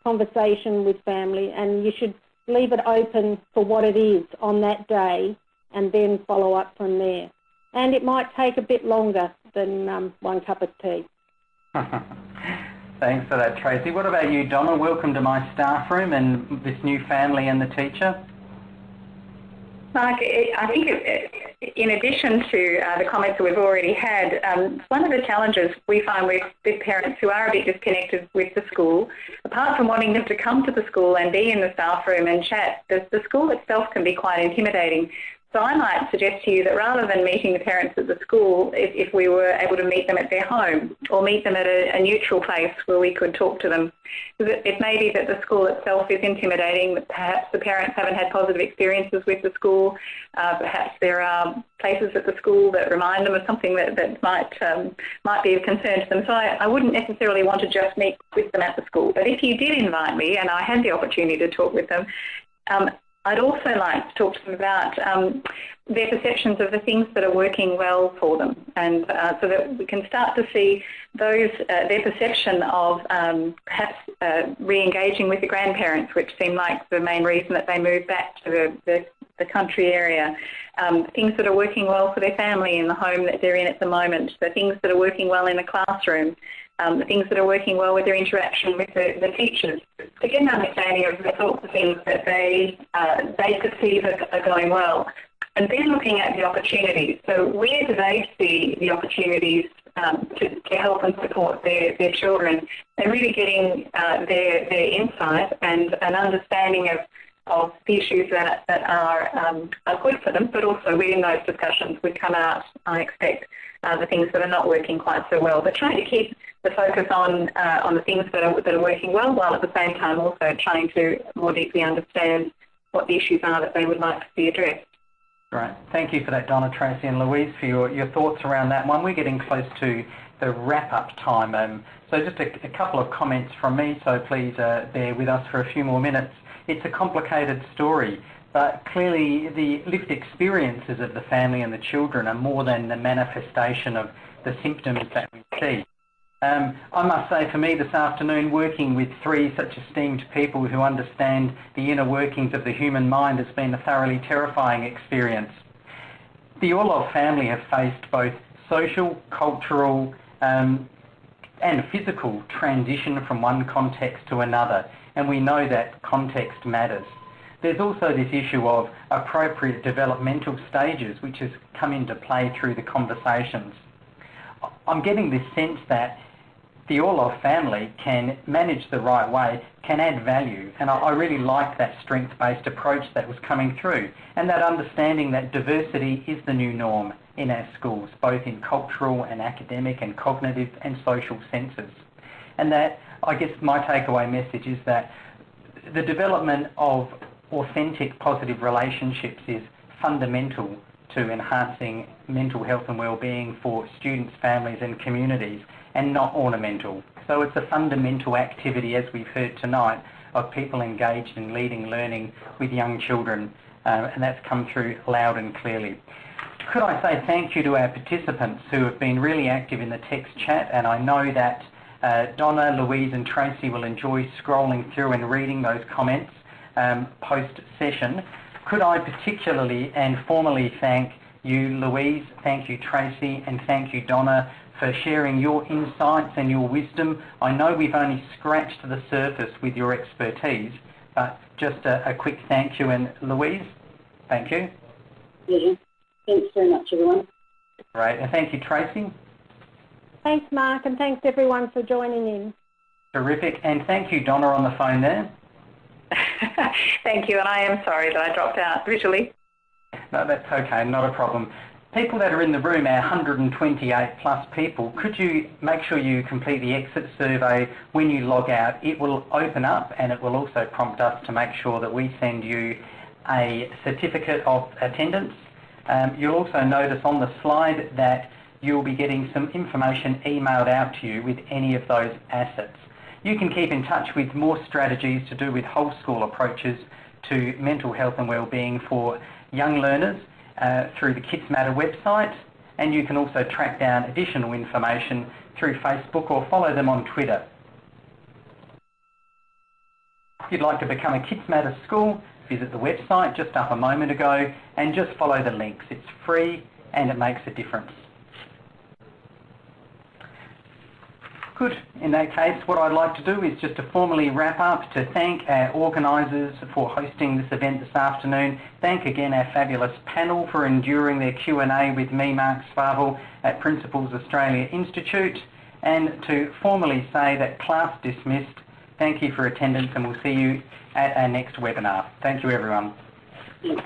conversation with family, and you should leave it open for what it is on that day and then follow up from there. And it might take a bit longer than one cup of tea. Thanks for that, Tracy. What about you, Donna? Welcome to my staff room and this new family and the teacher. Mark, I think in addition to the comments that we've already had, one of the challenges we find with parents who are a bit disconnected with the school, apart from wanting them to come to the school and be in the staff room and chat, the school itself can be quite intimidating. So I might suggest to you that rather than meeting the parents at the school, if we were able to meet them at their home or meet them at a neutral place where we could talk to them. It may be that the school itself is intimidating, that perhaps the parents haven't had positive experiences with the school, perhaps there are places at the school that remind them of something that might be of concern to them. So I wouldn't necessarily want to just meet with them at the school. But if you did invite me and I had the opportunity to talk with them, I'd also like to talk to them about their perceptions of the things that are working well for them, and so that we can start to see those their perception of perhaps re-engaging with the grandparents, which seemed like the main reason that they moved back to the country area, things that are working well for their family in the home that they're in at the moment, the things that are working well in the classroom, the things that are working well with their interaction with the teachers, to get an understanding of the sorts of things that they perceive are going well. And then looking at the opportunities. So where do they see the opportunities to help and support their children, and really getting their insight and an understanding of the issues that are good for them, but also within those discussions would come out, I expect, the things that are not working quite so well. But trying to keep the focus on the things that are working well, while at the same time also trying to more deeply understand what the issues are that they would like to see addressed. Right. Thank you for that, Donna, Tracy and Louise, for your thoughts around that one. We're getting close to the wrap-up time. So just a couple of comments from me, so please bear with us for a few more minutes. It's a complicated story, but clearly the lived experiences of the family and the children are more than the manifestation of the symptoms that we see. I must say, for me this afternoon, working with three such esteemed people who understand the inner workings of the human mind has been a thoroughly terrifying experience. The Orlov family have faced both social, cultural and physical transition from one context to another, and we know that context matters. There's also this issue of appropriate developmental stages, which has come into play through the conversations. I'm getting this sense that the Orloff family can manage the right way, can add value. And I really liked that strength-based approach that was coming through, and that understanding that diversity is the new norm in our schools, both in cultural and academic and cognitive and social senses. And that, I guess my takeaway message is that the development of authentic positive relationships is fundamental to enhancing mental health and well-being for students, families and communities, and not ornamental. So it's a fundamental activity, as we've heard tonight, of people engaged in leading learning with young children, and that's come through loud and clearly. Could I say thank you to our participants who have been really active in the text chat, and I know that Donna, Louise and Tracy will enjoy scrolling through and reading those comments post-session. Could I particularly and formally thank you, Louise, thank you, Tracy, and thank you, Donna, for sharing your insights and your wisdom. I know we've only scratched the surface with your expertise, but just a quick thank you. And Louise, thank you. Yeah. Thanks very much, everyone. Great. And thank you, Tracy. Thanks, Mark, and thanks everyone for joining in. Terrific. And thank you, Donna, on the phone there. Thank you, and I am sorry that I dropped out visually. No, that's okay, not a problem. People that are in the room, our 128 plus people, could you make sure you complete the exit survey when you log out? It will open up and it will also prompt us to make sure that we send you a certificate of attendance. You'll also notice on the slide that you'll be getting some information emailed out to you with any of those assets. You can keep in touch with more strategies to do with whole school approaches to mental health and wellbeing for young learners through the Kids Matter website, and you can also track down additional information through Facebook or follow them on Twitter. If you'd like to become a Kids Matter school, visit the website just up a moment ago and just follow the links. It's free and it makes a difference. Good. In that case, what I'd like to do is just to formally wrap up, to thank our organisers for hosting this event this afternoon. Thank again our fabulous panel for enduring their Q&A with me, Mark Sparvel, at Principals Australia Institute. And to formally say that class dismissed. Thank you for attendance and we'll see you at our next webinar. Thank you, everyone. Yeah.